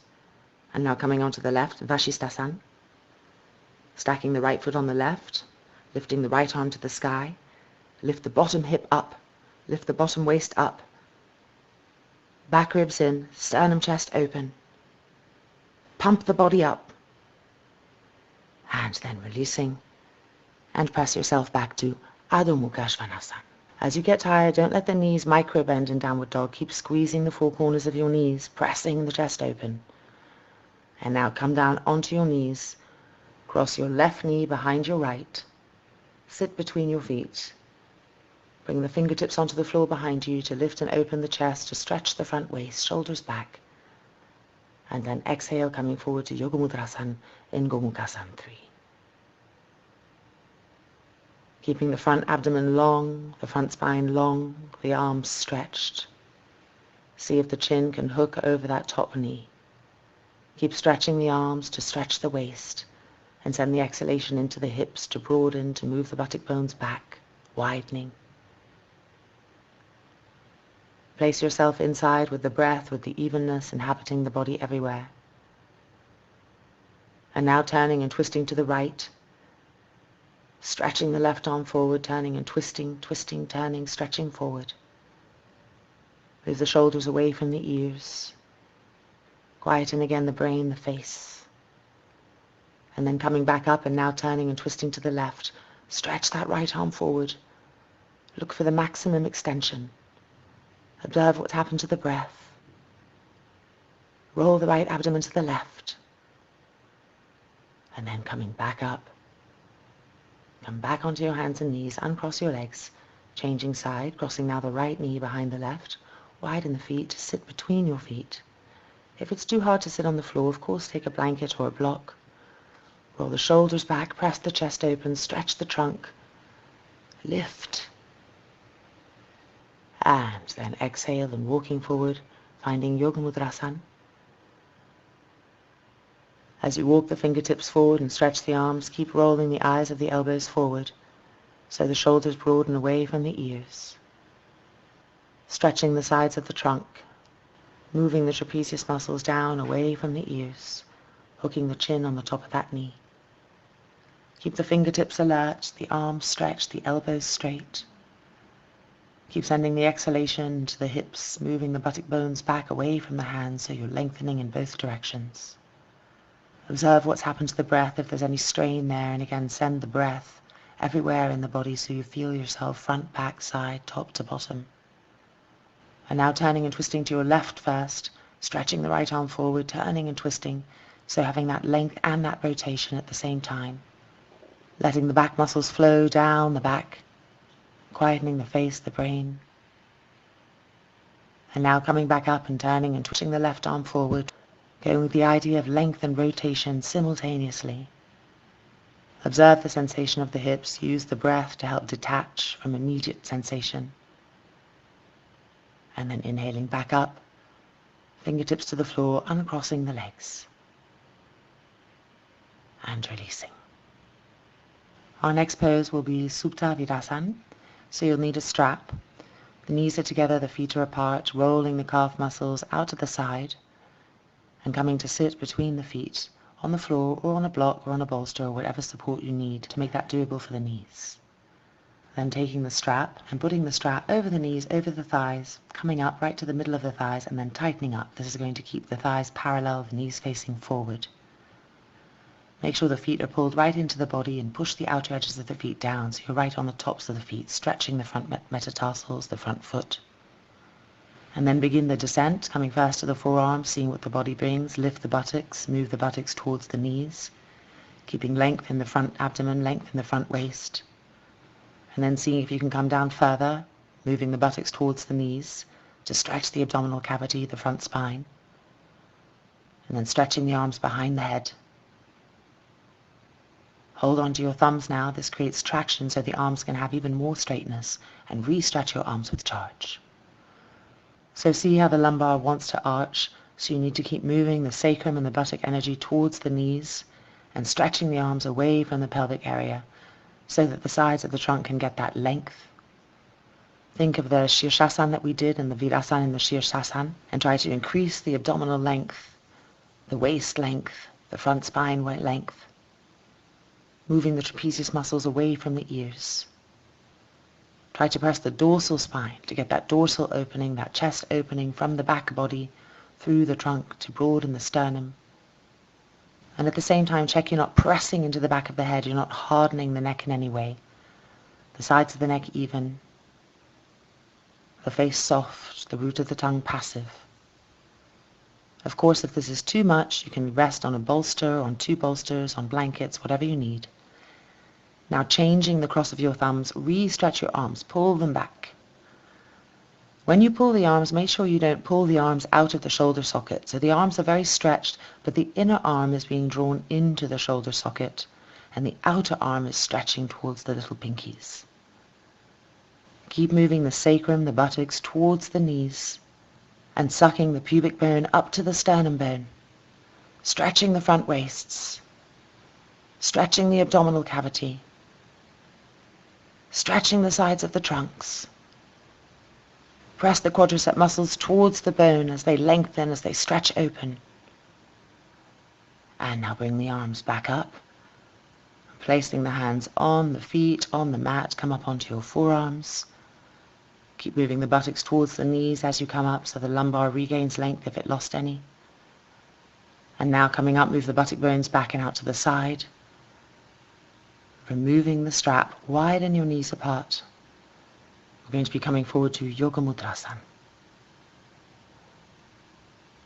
And now coming onto the left, Vashisthasana. Stacking the right foot on the left, lifting the right arm to the sky. Lift the bottom hip up, lift the bottom waist up. Back ribs in, sternum chest open. Pump the body up. And then releasing. And press yourself back to Adho Mukha Svanasana. As you get tired, don't let the knees micro bend in downward dog. Keep squeezing the four corners of your knees, pressing the chest open. And now come down onto your knees. Cross your left knee behind your right. Sit between your feet. Bring the fingertips onto the floor behind you to lift and open the chest, to stretch the front waist, shoulders back. And then exhale, coming forward to Yoga Mudrasana in Gomukhasana 3. Keeping the front abdomen long, the front spine long, the arms stretched. See if the chin can hook over that top knee. Keep stretching the arms to stretch the waist, and send the exhalation into the hips to broaden, to move the buttock bones back, widening. Place yourself inside with the breath, with the evenness inhabiting the body everywhere. And now turning and twisting to the right, stretching the left arm forward, turning and twisting, twisting, turning, stretching forward. Move the shoulders away from the ears. Quieten again the brain, the face. And then coming back up and now turning and twisting to the left. Stretch that right arm forward. Look for the maximum extension. Observe what's happened to the breath. Roll the right abdomen to the left. And then coming back up. Come back onto your hands and knees, uncross your legs. Changing side, crossing now the right knee behind the left. Widen the feet, sit between your feet. If it's too hard to sit on the floor, of course take a blanket or a block. Roll the shoulders back, press the chest open, stretch the trunk. Lift. And then exhale and walking forward, finding Yoga Mudrasana. As you walk the fingertips forward and stretch the arms, keep rolling the eyes of the elbows forward, so the shoulders broaden away from the ears. Stretching the sides of the trunk, moving the trapezius muscles down away from the ears, hooking the chin on the top of that knee. Keep the fingertips alert, the arms stretched, the elbows straight. Keep sending the exhalation to the hips, moving the buttock bones back away from the hands so you're lengthening in both directions. Observe what's happened to the breath, if there's any strain there, and again send the breath everywhere in the body so you feel yourself front, back, side, top to bottom. And now turning and twisting to your left first, stretching the right arm forward, turning and twisting, so having that length and that rotation at the same time. Letting the back muscles flow down the back, quietening the face, the brain. And now coming back up and turning and twisting the left arm forward, going with the idea of length and rotation simultaneously. Observe the sensation of the hips. Use the breath to help detach from immediate sensation. And then inhaling back up, fingertips to the floor, uncrossing the legs. And releasing. Our next pose will be Supta Virasana. So you'll need a strap. The knees are together, the feet are apart, rolling the calf muscles out to the side and coming to sit between the feet on the floor or on a block or on a bolster or whatever support you need to make that doable for the knees. Then taking the strap and putting the strap over the knees, over the thighs, coming up right to the middle of the thighs and then tightening up. This is going to keep the thighs parallel, the knees facing forward. Make sure the feet are pulled right into the body and push the outer edges of the feet down so you're right on the tops of the feet, stretching the front metatarsals, the front foot. And then begin the descent, coming first to the forearms, seeing what the body brings. Lift the buttocks, move the buttocks towards the knees, keeping length in the front abdomen, length in the front waist. And then seeing if you can come down further, moving the buttocks towards the knees to stretch the abdominal cavity, the front spine. And then stretching the arms behind the head. Hold on to your thumbs now. This creates traction so the arms can have even more straightness, and re-stretch your arms with charge. So see how the lumbar wants to arch, so you need to keep moving the sacrum and the buttock energy towards the knees and stretching the arms away from the pelvic area so that the sides of the trunk can get that length. Think of the Sirsasana that we did and the Virasana and the Sirsasana and try to increase the abdominal length, the waist length, the front spine length, moving the trapezius muscles away from the ears. Try to press the dorsal spine to get that dorsal opening, that chest opening from the back body through the trunk to broaden the sternum. And at the same time, check you're not pressing into the back of the head, you're not hardening the neck in any way. The sides of the neck even, the face soft, the root of the tongue passive. Of course, if this is too much, you can rest on a bolster, on two bolsters, on blankets, whatever you need. Now changing the cross of your thumbs, re-stretch your arms, pull them back. When you pull the arms, make sure you don't pull the arms out of the shoulder socket. So the arms are very stretched, but the inner arm is being drawn into the shoulder socket, and the outer arm is stretching towards the little pinkies. Keep moving the sacrum, the buttocks, towards the knees, and sucking the pubic bone up to the sternum bone, stretching the front waists, stretching the abdominal cavity, stretching the sides of the trunks. Press the quadricep muscles towards the bone as they lengthen, as they stretch open. And now bring the arms back up. Placing the hands on the feet, on the mat, come up onto your forearms. Keep moving the buttocks towards the knees as you come up so the lumbar regains length if it lost any. And now coming up, move the buttock bones back and out to the side. Removing the strap, widen your knees apart. We're going to be coming forward to Yoga Mudrasana.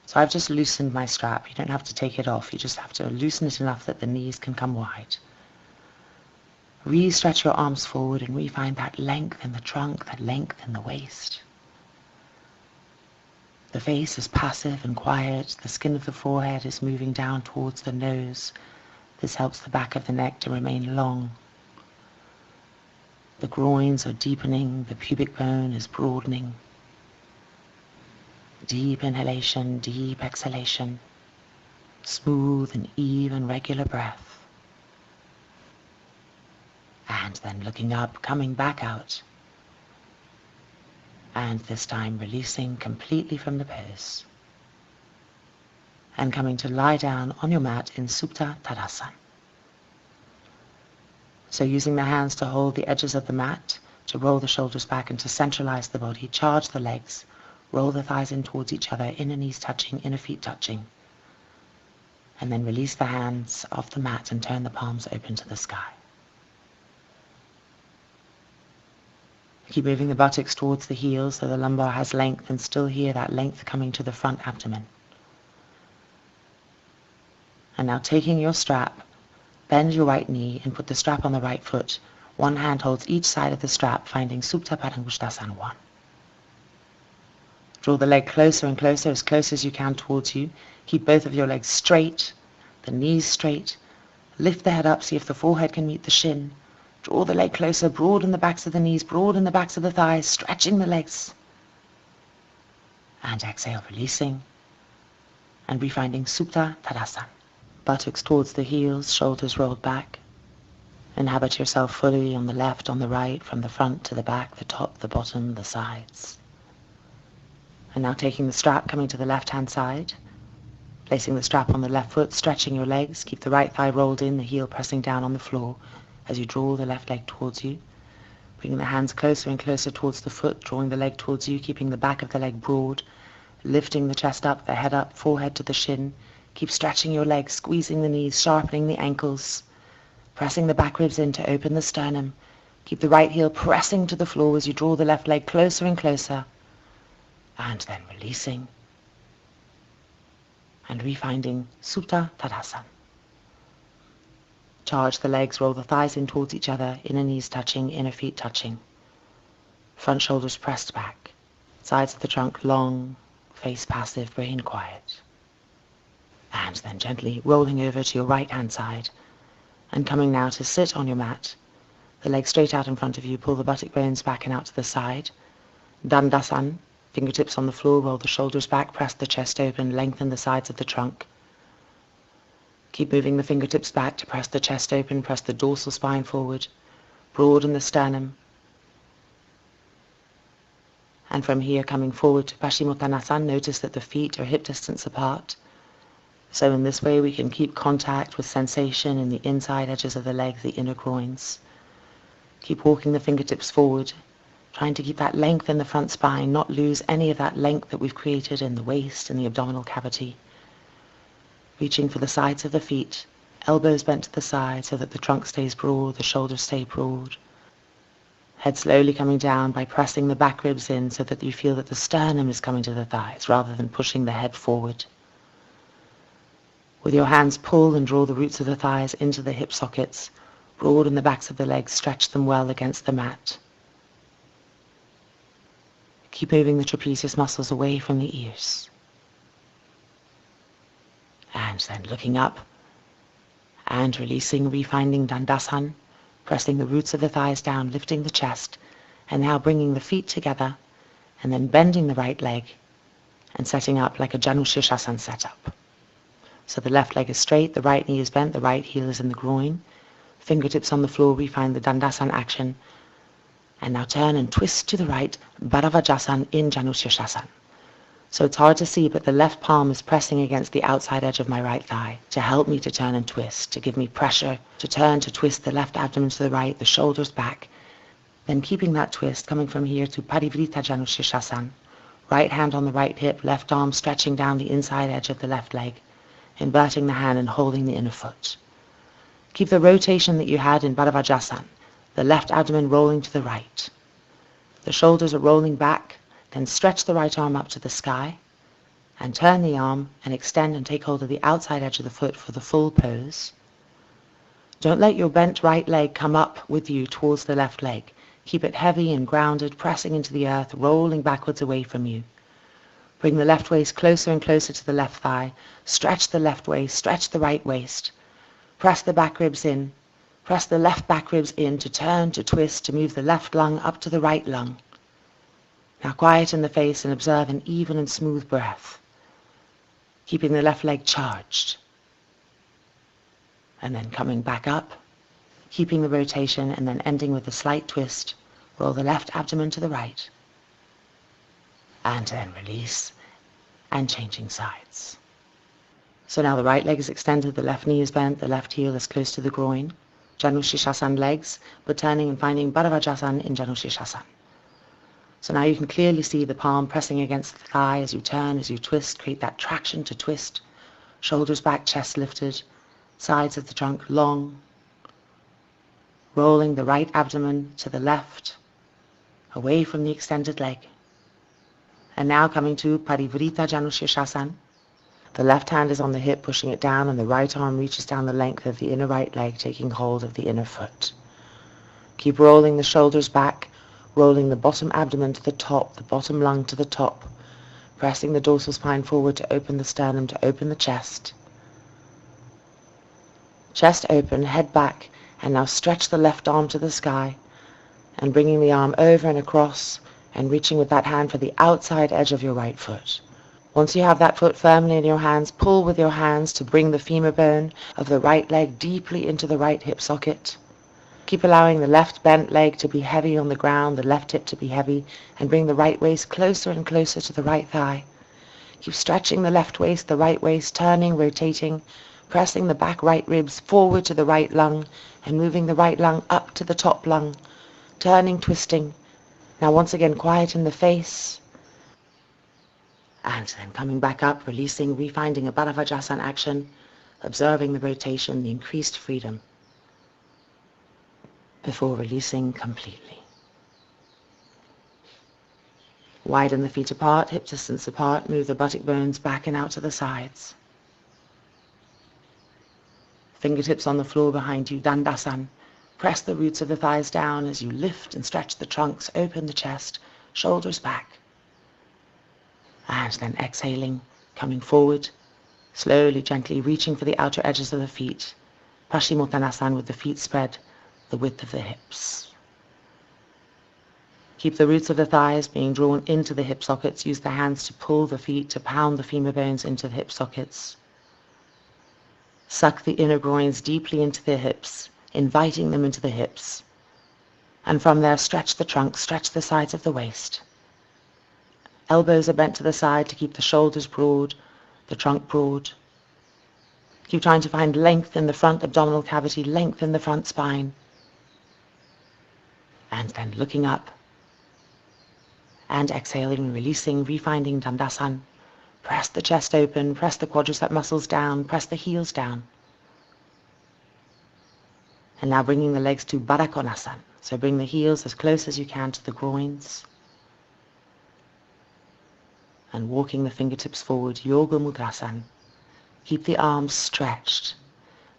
So I've just loosened my strap. You don't have to take it off. You just have to loosen it enough that the knees can come wide. Re-stretch your arms forward and re-find that length in the trunk, that length in the waist. The face is passive and quiet. The skin of the forehead is moving down towards the nose. This helps the back of the neck to remain long. The groins are deepening, the pubic bone is broadening. Deep inhalation, deep exhalation. Smooth and even regular breath. And then looking up, coming back out. And this time releasing completely from the pose. And coming to lie down on your mat in Supta Tadasana. So using the hands to hold the edges of the mat, to roll the shoulders back and to centralize the body, charge the legs, roll the thighs in towards each other, inner knees touching, inner feet touching. And then release the hands off the mat and turn the palms open to the sky. Keep moving the buttocks towards the heels so the lumbar has length and still hear that length coming to the front abdomen. And now taking your strap, bend your right knee and put the strap on the right foot. One hand holds each side of the strap, finding Supta Padangusthasana 1. Draw the leg closer and closer, as close as you can towards you. Keep both of your legs straight, the knees straight. Lift the head up, see if the forehead can meet the shin. Draw the leg closer, broaden the backs of the knees, broaden the backs of the thighs, stretching the legs. And exhale, releasing. And refinding Supta Tadasana. Buttocks towards the heels, shoulders rolled back. Inhabit yourself fully on the left, on the right, from the front to the back, the top, the bottom, the sides. And now taking the strap, coming to the left-hand side. Placing the strap on the left foot, stretching your legs, keep the right thigh rolled in, the heel pressing down on the floor as you draw the left leg towards you. Bringing the hands closer and closer towards the foot, drawing the leg towards you, keeping the back of the leg broad, lifting the chest up, the head up, forehead to the shin. Keep stretching your legs, squeezing the knees, sharpening the ankles, pressing the back ribs in to open the sternum. Keep the right heel pressing to the floor as you draw the left leg closer and closer, and then releasing and refinding Supta Tadasana. Charge the legs, roll the thighs in towards each other, inner knees touching, inner feet touching. Front shoulders pressed back. Sides of the trunk long, face passive, brain quiet. And then gently rolling over to your right hand side and coming now to sit on your mat. The legs straight out in front of you, pull the buttock bones back and out to the side. Dandasana, fingertips on the floor, roll the shoulders back, press the chest open, lengthen the sides of the trunk. Keep moving the fingertips back to press the chest open, press the dorsal spine forward, broaden the sternum. And from here, coming forward to Paschimottanasana, notice that the feet are hip distance apart. So in this way we can keep contact with sensation in the inside edges of the legs, the inner groins. Keep walking the fingertips forward, trying to keep that length in the front spine, not lose any of that length that we've created in the waist and the abdominal cavity. Reaching for the sides of the feet, elbows bent to the side so that the trunk stays broad, the shoulders stay broad. Head slowly coming down by pressing the back ribs in so that you feel that the sternum is coming to the thighs rather than pushing the head forward. With your hands, pull and draw the roots of the thighs into the hip sockets. Broaden the backs of the legs, stretch them well against the mat. Keep moving the trapezius muscles away from the ears. And then looking up and releasing, refinding Dandasana, pressing the roots of the thighs down, lifting the chest, and now bringing the feet together and then bending the right leg and setting up like a Janu Sirsasana setup. So the left leg is straight, the right knee is bent, the right heel is in the groin. Fingertips on the floor, refine the Dandasana action. And now turn and twist to the right, Bharavajasana in Janu Sirsasana. So it's hard to see, but the left palm is pressing against the outside edge of my right thigh to help me to turn and twist, to give me pressure to turn, to twist the left abdomen to the right, the shoulders back. Then keeping that twist, coming from here to Parivrita Janu Sirsasana. Right hand on the right hip, left arm stretching down the inside edge of the left leg, inverting the hand and holding the inner foot. Keep the rotation that you had in Bharavajasana, the left abdomen rolling to the right. The shoulders are rolling back, then stretch the right arm up to the sky and turn the arm and extend and take hold of the outside edge of the foot for the full pose. Don't let your bent right leg come up with you towards the left leg. Keep it heavy and grounded, pressing into the earth, rolling backwards away from you. Bring the left waist closer and closer to the left thigh. Stretch the left waist, stretch the right waist. Press the back ribs in. Press the left back ribs in to turn, to twist, to move the left lung up to the right lung. Now quieten the face and observe an even and smooth breath, keeping the left leg charged. And then coming back up, keeping the rotation and then ending with a slight twist. Roll the left abdomen to the right. And then release and changing sides. So now the right leg is extended, the left knee is bent, the left heel is close to the groin. Janu Sirsasana legs, but turning and finding Bharavajasana in Janu Sirsasana. So now you can clearly see the palm pressing against the thigh as you turn, as you twist, create that traction to twist. Shoulders back, chest lifted, sides of the trunk long. Rolling the right abdomen to the left, away from the extended leg. And now coming to Parivrita Janu Sirsasana. The left hand is on the hip, pushing it down, and the right arm reaches down the length of the inner right leg, taking hold of the inner foot. Keep rolling the shoulders back, rolling the bottom abdomen to the top, the bottom lung to the top, pressing the dorsal spine forward to open the sternum, to open the chest. Chest open, head back, and now stretch the left arm to the sky, and bringing the arm over and across, and reaching with that hand for the outside edge of your right foot. Once you have that foot firmly in your hands, pull with your hands to bring the femur bone of the right leg deeply into the right hip socket. Keep allowing the left bent leg to be heavy on the ground, the left hip to be heavy, and bring the right waist closer and closer to the right thigh. Keep stretching the left waist, the right waist, turning, rotating, pressing the back right ribs forward to the right lung and moving the right lung up to the top lung, turning, twisting. Now once again, quiet in the face. And then coming back up, releasing, refinding a Baddha Vajrasana action, observing the rotation, the increased freedom, before releasing completely. Widen the feet apart, hip distance apart, move the buttock bones back and out to the sides. Fingertips on the floor behind you, Dandasana. Press the roots of the thighs down as you lift and stretch the trunks, open the chest, shoulders back. And then exhaling, coming forward, slowly, gently reaching for the outer edges of the feet. Paschimottanasana with the feet spread the width of the hips. Keep the roots of the thighs being drawn into the hip sockets. Use the hands to pull the feet, to pound the femur bones into the hip sockets. Suck the inner groins deeply into the hips, inviting them into the hips. And from there, stretch the trunk, stretch the sides of the waist. Elbows are bent to the side to keep the shoulders broad, the trunk broad. Keep trying to find length in the front abdominal cavity, length in the front spine. And then looking up. And exhaling, releasing, refinding Dandasana. Press the chest open, press the quadricep muscles down, press the heels down. And now bringing the legs to Parsvakonasana. So bring the heels as close as you can to the groins. And walking the fingertips forward, Yoga Mudrasana. Keep the arms stretched.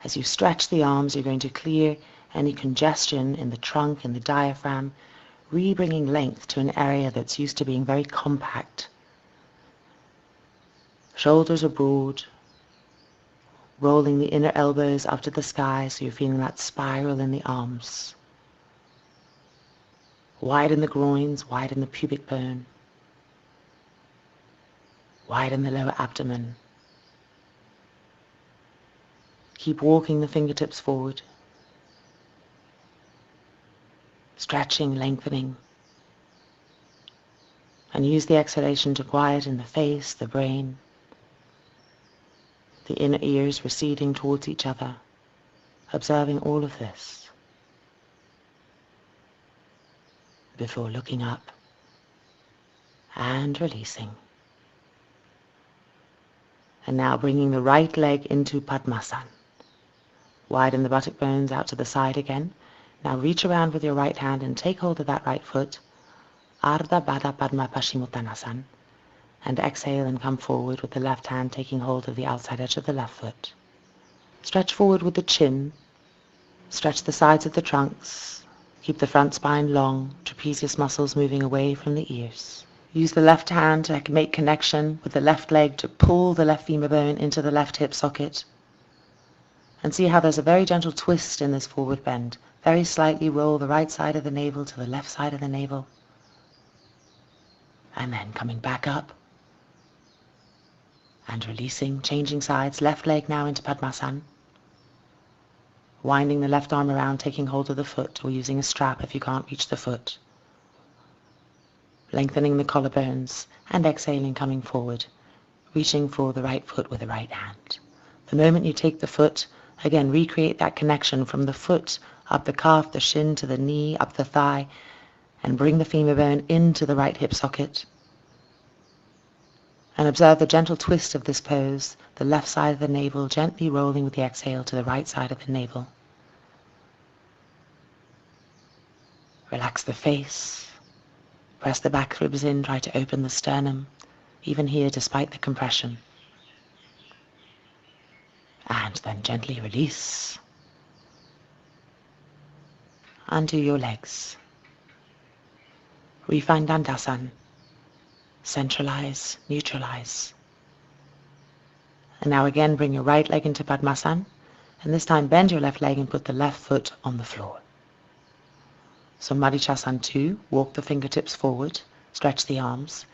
As you stretch the arms, you're going to clear any congestion in the trunk, in the diaphragm, bringing length to an area that's used to being very compact. Shoulders are broad, rolling the inner elbows up to the sky so you're feeling that spiral in the arms. Widen the groins, widen the pubic bone, widen the lower abdomen. Keep walking the fingertips forward. Stretching, lengthening. And use the exhalation to quieten the face, the brain, the inner ears receding towards each other, observing all of this before looking up and releasing. And now bringing the right leg into Padmasana. Widen the buttock bones out to the side again. Now reach around with your right hand and take hold of that right foot. Ardha Baddha Padma Paschimottanasana. And exhale and come forward with the left hand taking hold of the outside edge of the left foot. Stretch forward with the chin. Stretch the sides of the trunks. Keep the front spine long, trapezius muscles moving away from the ears. Use the left hand to make connection with the left leg to pull the left femur bone into the left hip socket. And see how there's a very gentle twist in this forward bend. Very slightly roll the right side of the navel to the left side of the navel. And then coming back up. And releasing, changing sides. Left leg now into Padmasana. Winding the left arm around, taking hold of the foot, or using a strap if you can't reach the foot. Lengthening the collarbones, and exhaling, coming forward. Reaching for the right foot with the right hand. The moment you take the foot, again, recreate that connection from the foot, up the calf, the shin, to the knee, up the thigh, and bring the femur bone into the right hip socket. And observe the gentle twist of this pose, the left side of the navel gently rolling with the exhale to the right side of the navel. Relax the face. Press the back ribs in, try to open the sternum, even here despite the compression. And then gently release. Undo your legs. Refine Dandasana. Centralize, neutralize. And now again bring your right leg into Padmasana. And this time bend your left leg and put the left foot on the floor. So Madhichasana 2, walk the fingertips forward, stretch the arms,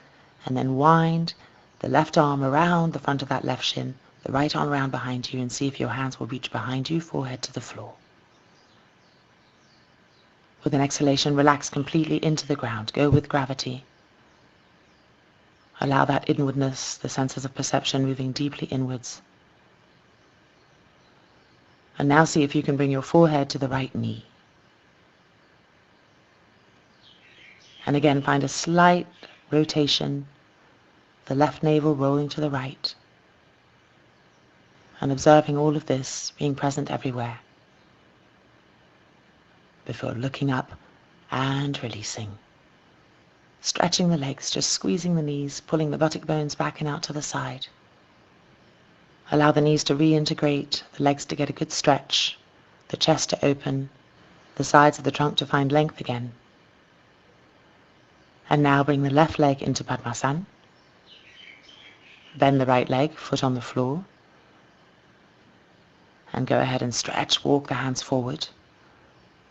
and then wind the left arm around the front of that left shin, the right arm around behind you, and see if your hands will reach behind you, forehead to the floor. With an exhalation, relax completely into the ground. Go with gravity. Allow that inwardness, the senses of perception moving deeply inwards. And now see if you can bring your forehead to the right knee. And again, find a slight rotation, the left navel rolling to the right. And observing all of this, being present everywhere. Before looking up and releasing. Stretching the legs, just squeezing the knees, pulling the buttock bones back and out to the side. Allow the knees to reintegrate, the legs to get a good stretch, the chest to open, the sides of the trunk to find length again. And now bring the left leg into Padmasana. Bend the right leg, foot on the floor. And go ahead and stretch, walk the hands forward.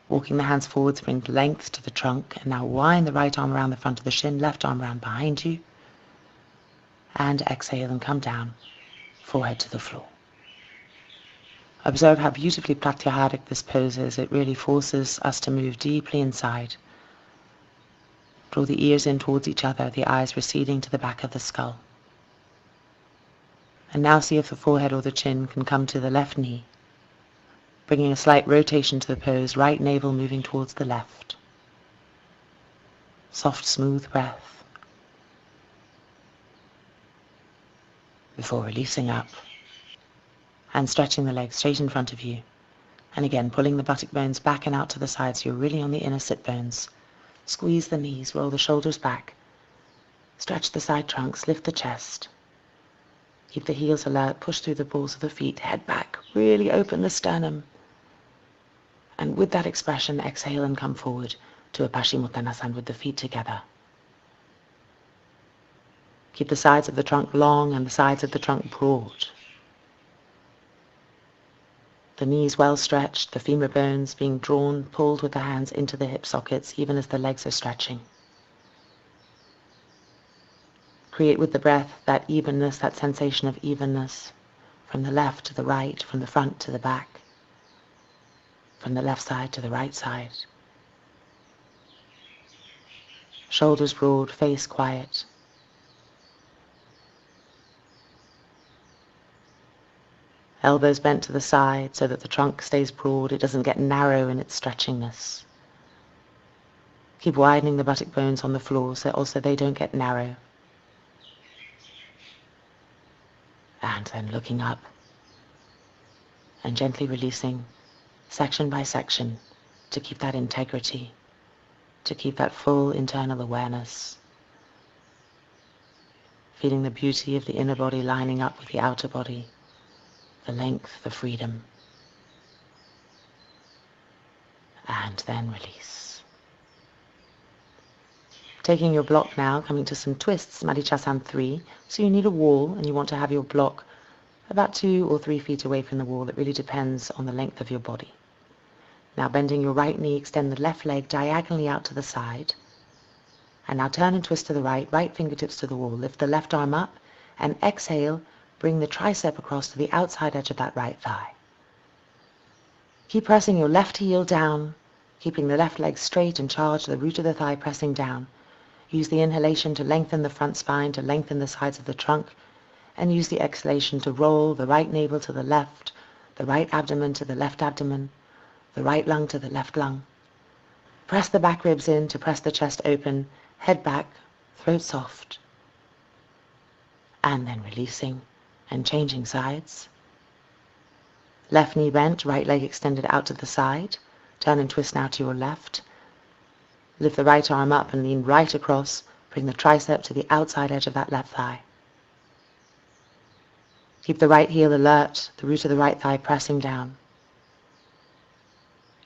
Walking the hands forwards brings length to the trunk. And now wind the right arm around the front of the shin, left arm around behind you. And exhale and come down, forehead to the floor. Observe how beautifully pratyaharic this pose is. It really forces us to move deeply inside. Draw the ears in towards each other, the eyes receding to the back of the skull. And now see if the forehead or the chin can come to the left knee. Bringing a slight rotation to the pose, right navel moving towards the left. Soft, smooth breath. Before releasing up. And stretching the legs straight in front of you. And again, pulling the buttock bones back and out to the side so you're really on the inner sit bones. Squeeze the knees, roll the shoulders back. Stretch the side trunks, lift the chest. Keep the heels alert, push through the balls of the feet, head back, really open the sternum. And with that expression, exhale and come forward to a Paschimottanasana with the feet together. Keep the sides of the trunk long and the sides of the trunk broad. The knees well stretched, the femur bones being drawn, pulled with the hands into the hip sockets, even as the legs are stretching. Create with the breath that evenness, that sensation of evenness, from the left to the right, from the front to the back, from the left side to the right side. Shoulders broad, face quiet. Elbows bent to the side so that the trunk stays broad. It doesn't get narrow in its stretchingness. Keep widening the buttock bones on the floor so also they don't get narrow. And then looking up and gently releasing section by section to keep that integrity, to keep that full internal awareness. Feeling the beauty of the inner body lining up with the outer body. The length, the freedom. And then release. Taking your block now, coming to some twists, Madhichasana 3. So you need a wall and you want to have your block about 2 or 3 feet away from the wall. It really depends on the length of your body. Now bending your right knee, extend the left leg diagonally out to the side. And now turn and twist to the right, right fingertips to the wall. Lift the left arm up and exhale. Bring the tricep across to the outside edge of that right thigh. Keep pressing your left heel down, keeping the left leg straight and charged, the root of the thigh pressing down. Use the inhalation to lengthen the front spine, to lengthen the sides of the trunk, and use the exhalation to roll the right navel to the left, the right abdomen to the left abdomen, the right lung to the left lung. Press the back ribs in to press the chest open, head back, throat soft. And then releasing. And changing sides. Left knee bent, right leg extended out to the side. Turn and twist now to your left. Lift the right arm up and lean right across. Bring the tricep to the outside edge of that left thigh. Keep the right heel alert, the root of the right thigh pressing down.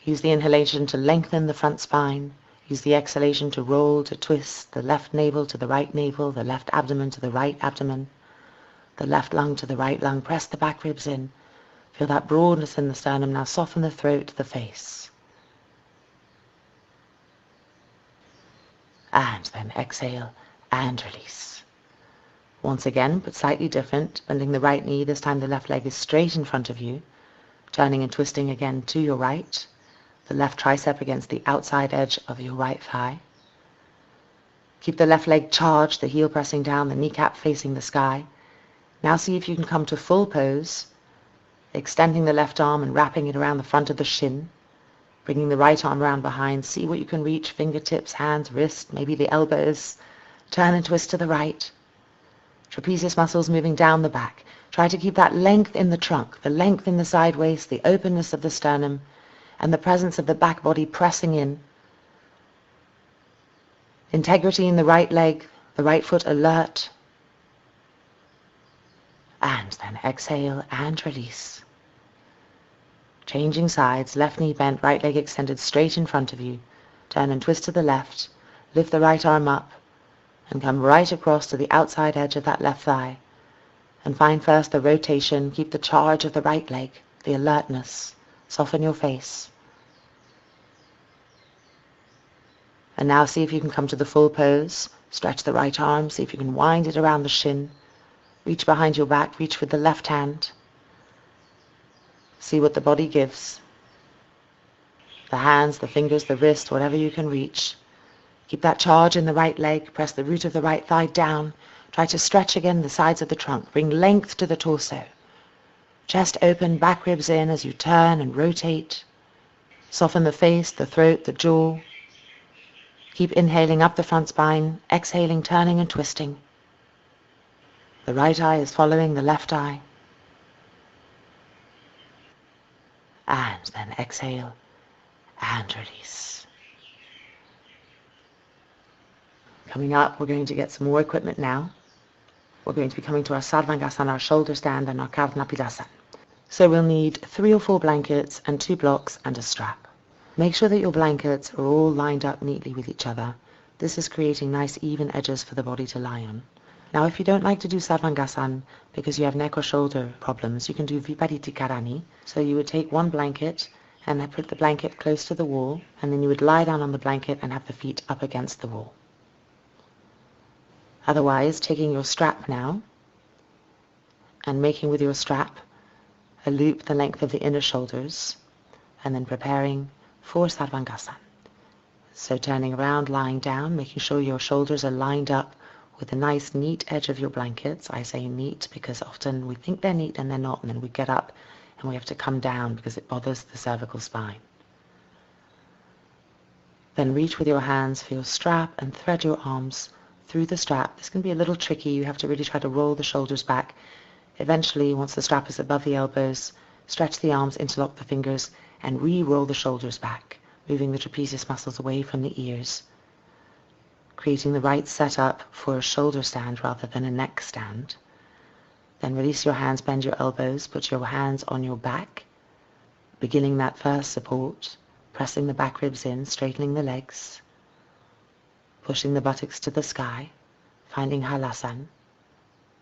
Use the inhalation to lengthen the front spine. Use the exhalation to roll, to twist the left navel to the right navel, the left abdomen to the right abdomen. The left lung to the right lung. Press the back ribs in. Feel that broadness in the sternum. Now soften the throat, the face. And then exhale and release. Once again, but slightly different. Bending the right knee. This time the left leg is straight in front of you. Turning and twisting again to your right. The left tricep against the outside edge of your right thigh. Keep the left leg charged, the heel pressing down, the kneecap facing the sky. Now see if you can come to full pose, extending the left arm and wrapping it around the front of the shin, bringing the right arm around behind. See what you can reach, fingertips, hands, wrist, maybe the elbows. Turn and twist to the right. Trapezius muscles moving down the back. Try to keep that length in the trunk, the length in the side waist, the openness of the sternum, and the presence of the back body pressing in. Integrity in the right leg, the right foot alert. And then exhale and release. Changing sides, left knee bent, right leg extended straight in front of you. Turn and twist to the left. Lift the right arm up and come right across to the outside edge of that left thigh. And find first the rotation. Keep the charge of the right leg, the alertness. Soften your face. And now see if you can come to the full pose. Stretch the right arm. See if you can wind it around the shin. Reach behind your back. Reach with the left hand. See what the body gives. The hands, the fingers, the wrist, whatever you can reach. Keep that charge in the right leg. Press the root of the right thigh down. Try to stretch again the sides of the trunk. Bring length to the torso. Chest open, back ribs in as you turn and rotate. Soften the face, the throat, the jaw. Keep inhaling up the front spine, exhaling, turning and twisting. The right eye is following the left eye. And then exhale and release. Coming up, we're going to get some more equipment now. We're going to be coming to our Sarvangasana, our shoulder stand, and our Virasana. So we'll need 3 or 4 blankets and 2 blocks and a strap. Make sure that your blankets are all lined up neatly with each other. This is creating nice even edges for the body to lie on. Now if you don't like to do Sarvangasana because you have neck or shoulder problems, you can do Vipariti Karani. So you would take 1 blanket and then put the blanket close to the wall, and then you would lie down on the blanket and have the feet up against the wall. Otherwise, taking your strap now and making with your strap a loop the length of the inner shoulders, and then preparing for Sarvangasana. So turning around, lying down, making sure your shoulders are lined up with a nice neat edge of your blankets. I say neat because often we think they're neat and they're not, and then we get up and we have to come down because it bothers the cervical spine. Then reach with your hands for your strap and thread your arms through the strap. This can be a little tricky. You have to really try to roll the shoulders back. Eventually, once the strap is above the elbows, stretch the arms, interlock the fingers, and re-roll the shoulders back, moving the trapezius muscles away from the ears, creating the right setup for a shoulder stand rather than a neck stand. Then release your hands, bend your elbows, put your hands on your back, beginning that first support, pressing the back ribs in, straightening the legs, pushing the buttocks to the sky, finding halasana,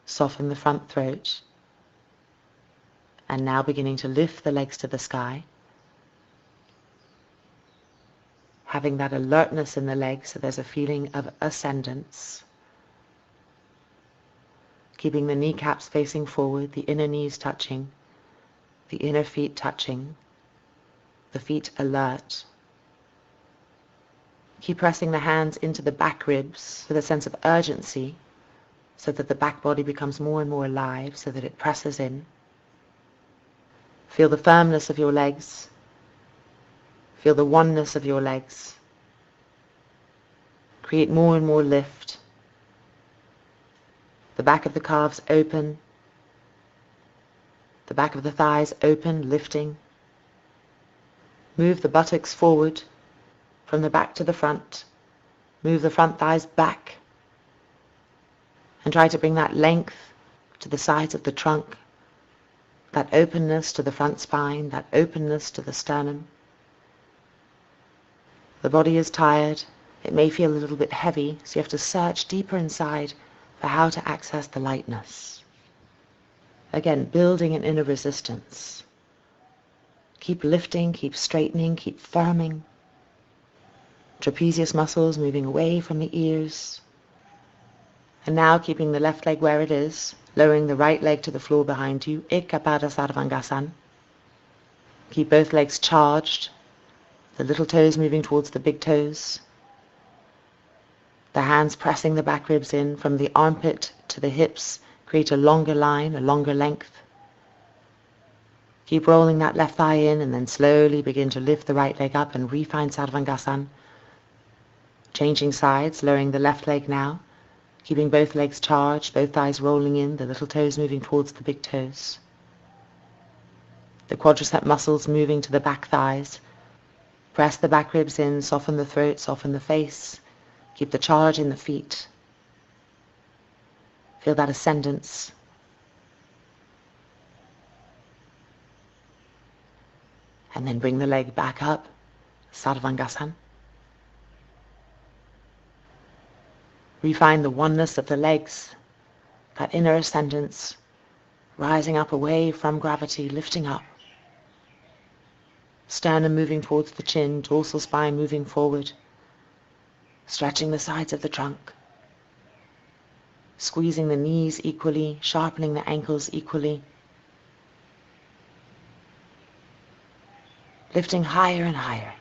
soften the front throat, and now beginning to lift the legs to the sky, having that alertness in the legs so there's a feeling of ascendance, keeping the kneecaps facing forward, the inner knees touching, the inner feet touching, the feet alert. Keep pressing the hands into the back ribs with a sense of urgency so that the back body becomes more and more alive, so that it presses in. Feel the firmness of your legs. Feel the oneness of your legs. Create more and more lift. The back of the calves open. The back of the thighs open, lifting. Move the buttocks forward from the back to the front. Move the front thighs back. And try to bring that length to the sides of the trunk, that openness to the front spine, that openness to the sternum. The body is tired. It may feel a little bit heavy, so you have to search deeper inside for how to access the lightness. Again, building an inner resistance. Keep lifting, keep straightening, keep firming. Trapezius muscles moving away from the ears. And now keeping the left leg where it is, lowering the right leg to the floor behind you, Ekapada Sarvangasana. Keep both legs charged, the little toes moving towards the big toes. The hands pressing the back ribs in from the armpit to the hips. Create a longer line, a longer length. Keep rolling that left thigh in and then slowly begin to lift the right leg up and refine Sarvangasana. Changing sides, lowering the left leg now. Keeping both legs charged, both thighs rolling in, the little toes moving towards the big toes. The quadricep muscles moving to the back thighs. Press the back ribs in, soften the throat, soften the face. Keep the charge in the feet. Feel that ascendance. And then bring the leg back up, Sarvangasana. Refine the oneness of the legs, that inner ascendance, rising up away from gravity, lifting up. Sternum moving towards the chin, dorsal spine moving forward, stretching the sides of the trunk, squeezing the knees equally, sharpening the ankles equally, lifting higher and higher.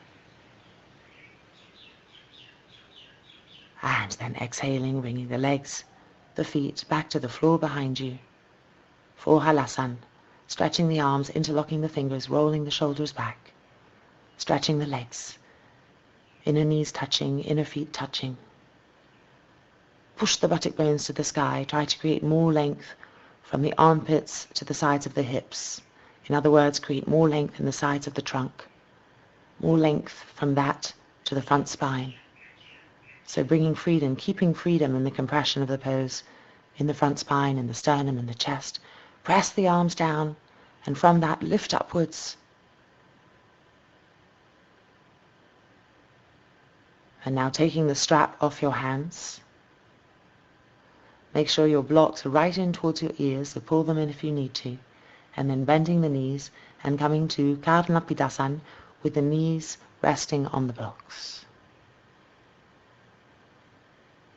And then exhaling, bringing the legs, the feet back to the floor behind you. For Halasana, stretching the arms, interlocking the fingers, rolling the shoulders back. Stretching the legs, inner knees touching, inner feet touching. Push the buttock bones to the sky. Try to create more length from the armpits to the sides of the hips. In other words, create more length in the sides of the trunk. More length from that to the front spine. So bringing freedom, keeping freedom in the compression of the pose, in the front spine, in the sternum, in the chest. Press the arms down, and from that lift upwards. And now taking the strap off your hands. Make sure your blocks are right in towards your ears, so pull them in if you need to. And then bending the knees and coming to Karnapidasana with the knees resting on the blocks.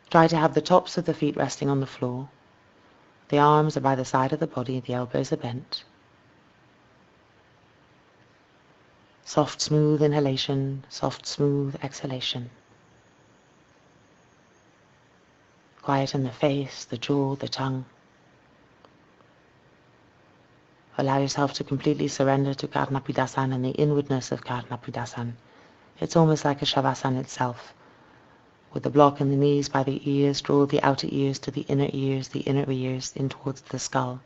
Try to have the tops of the feet resting on the floor. The arms are by the side of the body, the elbows are bent. Soft, smooth inhalation, soft, smooth exhalation. Quieten the face, the jaw, the tongue. Allow yourself to completely surrender to Karnapidasana and the inwardness of Karnapidasana. It's almost like a Savasana itself. With the block in the knees by the ears, draw the outer ears to the inner ears in towards the skull.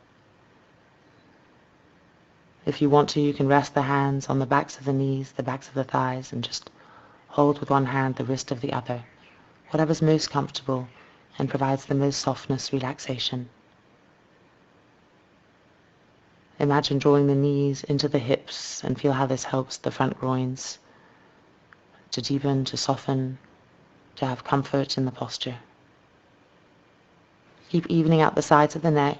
If you want to, you can rest the hands on the backs of the knees, the backs of the thighs, and just hold with one hand the wrist of the other. Whatever's most comfortable and provides the most softness, relaxation. Imagine drawing the knees into the hips and feel how this helps the front groins to deepen, to soften, to have comfort in the posture. Keep evening out the sides of the neck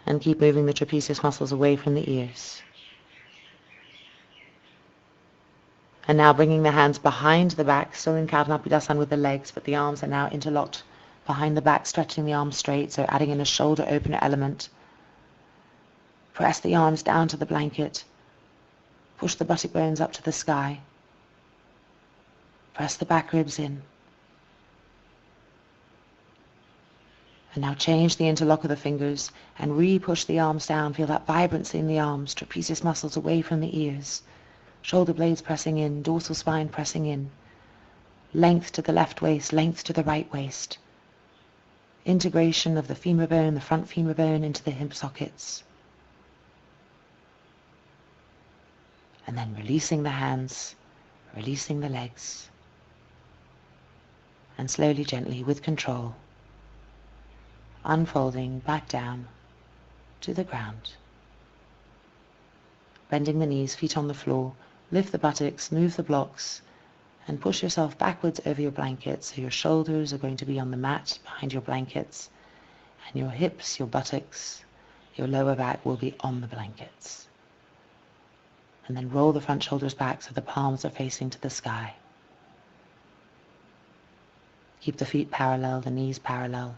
and keep moving the trapezius muscles away from the ears. And now bringing the hands behind the back, still in Karnapidasana with the legs, but the arms are now interlocked behind the back, stretching the arms straight, so adding in a shoulder opener element. Press the arms down to the blanket. Push the buttock bones up to the sky. Press the back ribs in. And now change the interlock of the fingers and re-push the arms down. Feel that vibrancy in the arms, trapezius muscles away from the ears. Shoulder blades pressing in, dorsal spine pressing in. Length to the left waist, length to the right waist. Integration of the femur bone, the front femur bone into the hip sockets. And then releasing the hands, releasing the legs. And slowly, gently, with control, unfolding back down to the ground. Bending the knees, feet on the floor, lift the buttocks, move the blocks, and push yourself backwards over your blankets, so your shoulders are going to be on the mat behind your blankets, and your hips, your buttocks, your lower back will be on the blankets. And then roll the front shoulders back so the palms are facing to the sky. Keep the feet parallel, the knees parallel.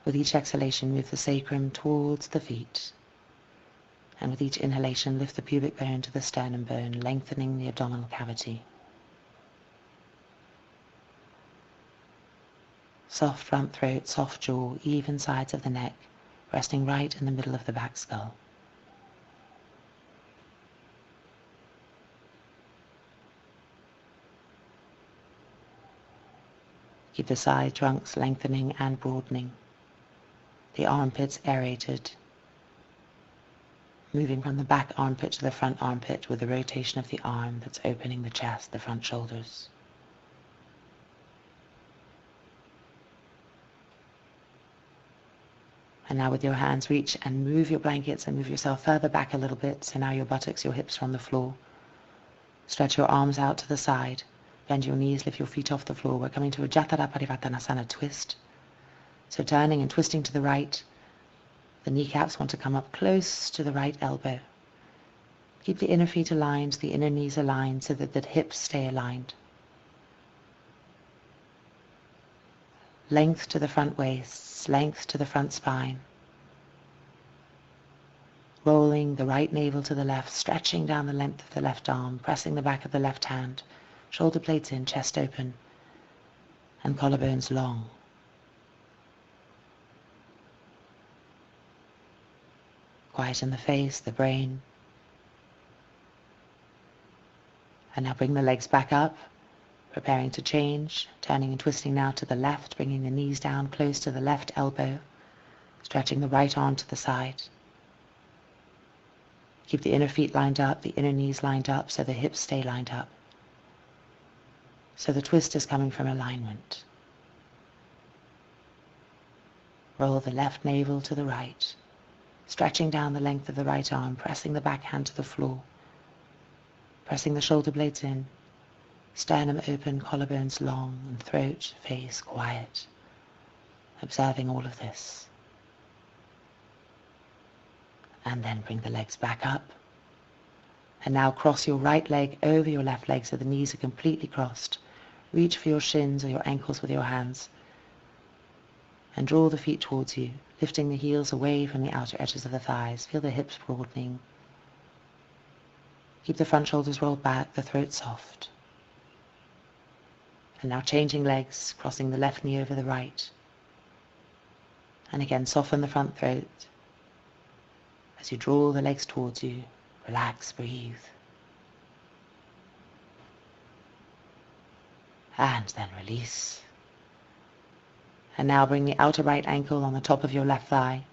With each exhalation, move the sacrum towards the feet. And with each inhalation, lift the pubic bone to the sternum bone, lengthening the abdominal cavity. Soft front throat, soft jaw, even sides of the neck, resting right in the middle of the back skull. Keep the side trunks lengthening and broadening, the armpits aerated, moving from the back armpit to the front armpit with the rotation of the arm that's opening the chest, the front shoulders. And now with your hands, reach and move your blankets and move yourself further back a little bit. So now your buttocks, your hips are on the floor. Stretch your arms out to the side. Bend your knees, lift your feet off the floor. We're coming to a Parsvakonasana twist. So turning and twisting to the right. The kneecaps want to come up close to the right elbow. Keep the inner feet aligned, the inner knees aligned so that the hips stay aligned. Length to the front waist, length to the front spine. Rolling the right navel to the left, stretching down the length of the left arm, pressing the back of the left hand, shoulder blades in, chest open, and collarbones long. Quieten the face, the brain. And now bring the legs back up, preparing to change, turning and twisting now to the left, bringing the knees down close to the left elbow, stretching the right arm to the side. Keep the inner feet lined up, the inner knees lined up so the hips stay lined up. So the twist is coming from alignment. Roll the left navel to the right, stretching down the length of the right arm, pressing the back hand to the floor, pressing the shoulder blades in, sternum open, collarbones long, and throat, face quiet. Observing all of this. And then bring the legs back up. And now cross your right leg over your left leg so the knees are completely crossed. Reach for your shins or your ankles with your hands. And draw the feet towards you, lifting the heels away from the outer edges of the thighs. Feel the hips broadening. Keep the front shoulders rolled back, the throat soft. And now changing legs, crossing the left knee over the right. And again, soften the front throat. As you draw the legs towards you, relax, breathe. And then release. And now bring the outer right ankle on the top of your left thigh.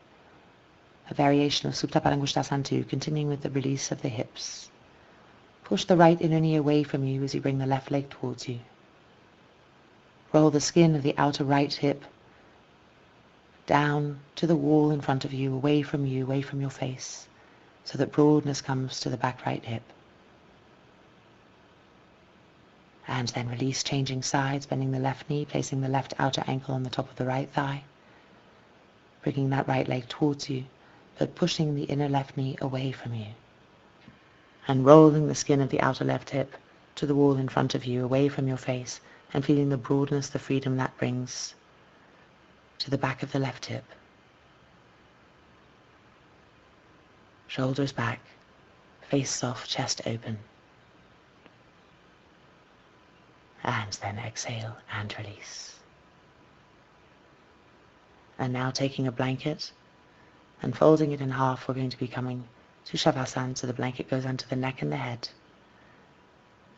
A variation of Supta Padangusthasana 2, continuing with the release of the hips. Push the right inner knee away from you as you bring the left leg towards you. Roll the skin of the outer right hip down to the wall in front of you, away from your face, so that broadness comes to the back right hip. And then release, changing sides, bending the left knee, placing the left outer ankle on the top of the right thigh, bringing that right leg towards you, but pushing the inner left knee away from you. And rolling the skin of the outer left hip to the wall in front of you, away from your face, and feeling the broadness, the freedom that brings to the back of the left hip. Shoulders back, face soft, chest open. And then exhale and release. And now taking a blanket and folding it in half, we're going to be coming to Savasana, so the blanket goes onto the neck and the head.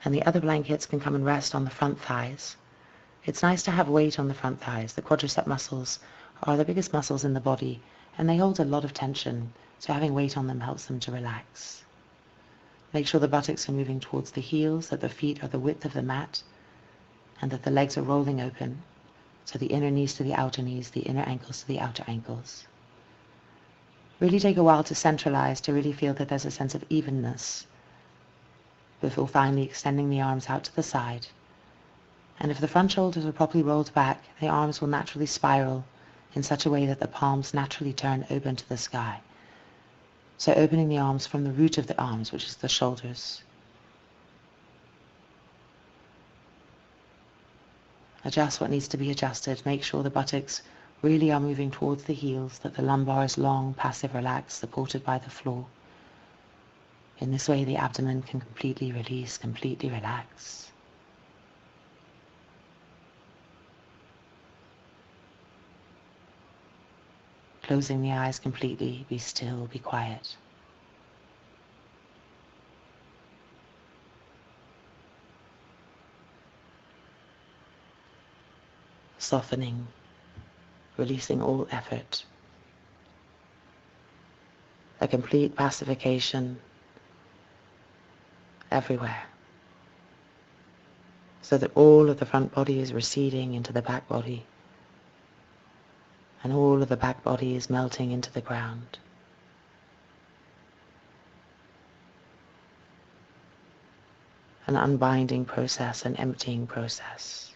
And the other blankets can come and rest on the front thighs. It's nice to have weight on the front thighs. The quadricep muscles are the biggest muscles in the body, and they hold a lot of tension, so having weight on them helps them to relax. Make sure the buttocks are moving towards the heels, that the feet are the width of the mat, and that the legs are rolling open, so the inner knees to the outer knees, the inner ankles to the outer ankles. Really take a while to centralize, to really feel that there's a sense of evenness, before finally extending the arms out to the side. And if the front shoulders are properly rolled back, the arms will naturally spiral in such a way that the palms naturally turn open to the sky. So opening the arms from the root of the arms, which is the shoulders. Adjust what needs to be adjusted. Make sure the buttocks really are moving towards the heels, that the lumbar is long, passive, relaxed, supported by the floor. In this way, the abdomen can completely release, completely relax. Closing the eyes completely, be still, be quiet. Softening, releasing all effort. A complete pacification everywhere, so that all of the front body is receding into the back body, and all of the back body is melting into the ground. An unbinding process, an emptying process.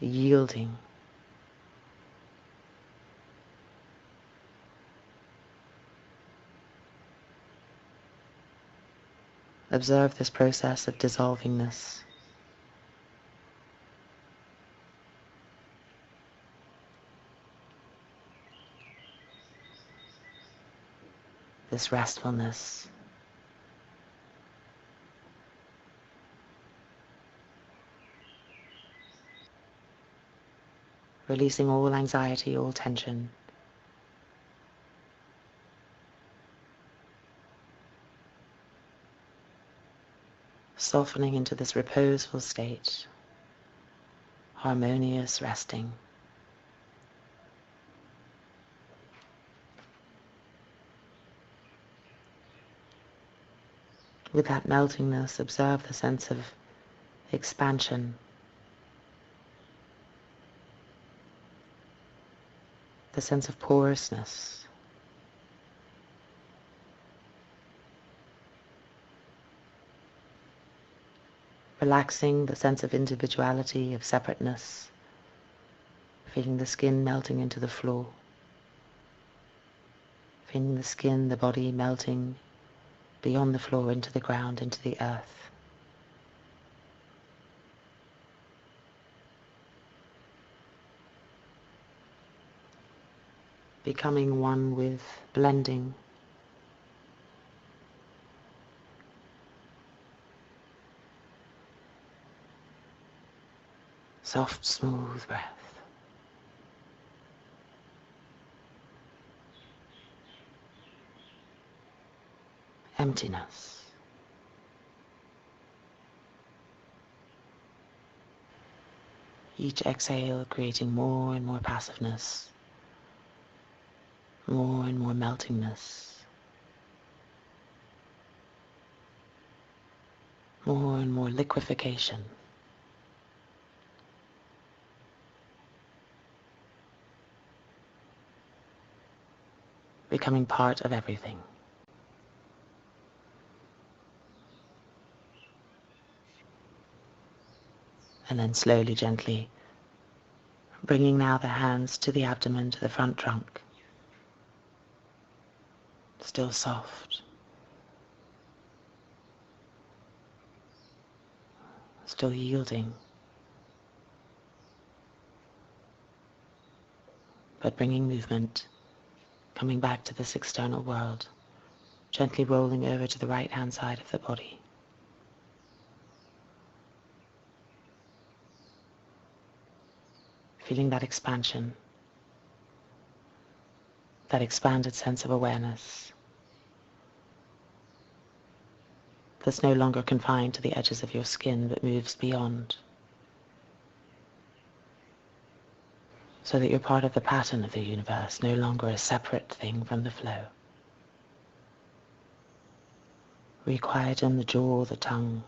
Yielding. Observe this process of dissolvingness. This restfulness. Releasing all anxiety, all tension. Softening into this reposeful state. Harmonious resting. With that meltingness, observe the sense of expansion. The sense of porousness. Relaxing the sense of individuality, of separateness. Feeling the skin melting into the floor. Feeling the skin, the body melting beyond the floor into the ground, into the earth. Becoming one with blending. Soft, smooth breath. Emptiness. Each exhale creating more and more passiveness, more and more meltingness, more and more liquefaction. Becoming part of everything. And then slowly, gently, bringing now the hands to the abdomen, to the front trunk. Still soft. Still yielding. But bringing movement, coming back to this external world, gently rolling over to the right hand side of the body. Feeling that expansion, that expanded sense of awareness that's no longer confined to the edges of your skin but moves beyond, so that you're part of the pattern of the universe, no longer a separate thing from the flow. Requieten the jaw, the tongue.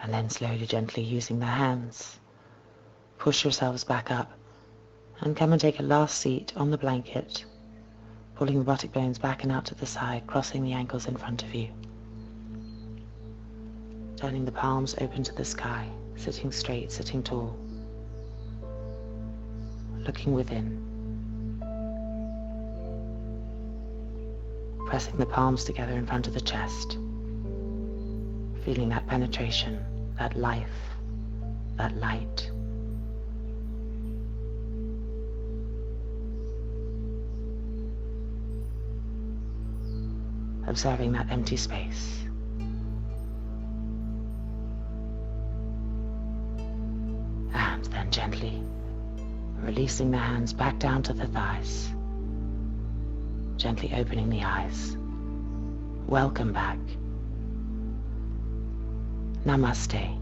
And then slowly, gently, using the hands, push yourselves back up and come and take a last seat on the blanket, pulling the buttock bones back and out to the side, crossing the ankles in front of you. Turning the palms open to the sky, sitting straight, sitting tall. Looking within. Pressing the palms together in front of the chest. Feeling that penetration, that life, that light. Observing that empty space. gently, releasing the hands back down to the thighs. Gently opening the eyes. Welcome back. Namaste.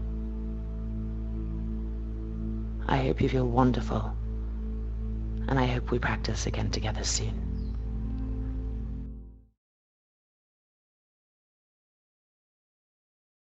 I hope you feel wonderful, and I hope we practice again together soon.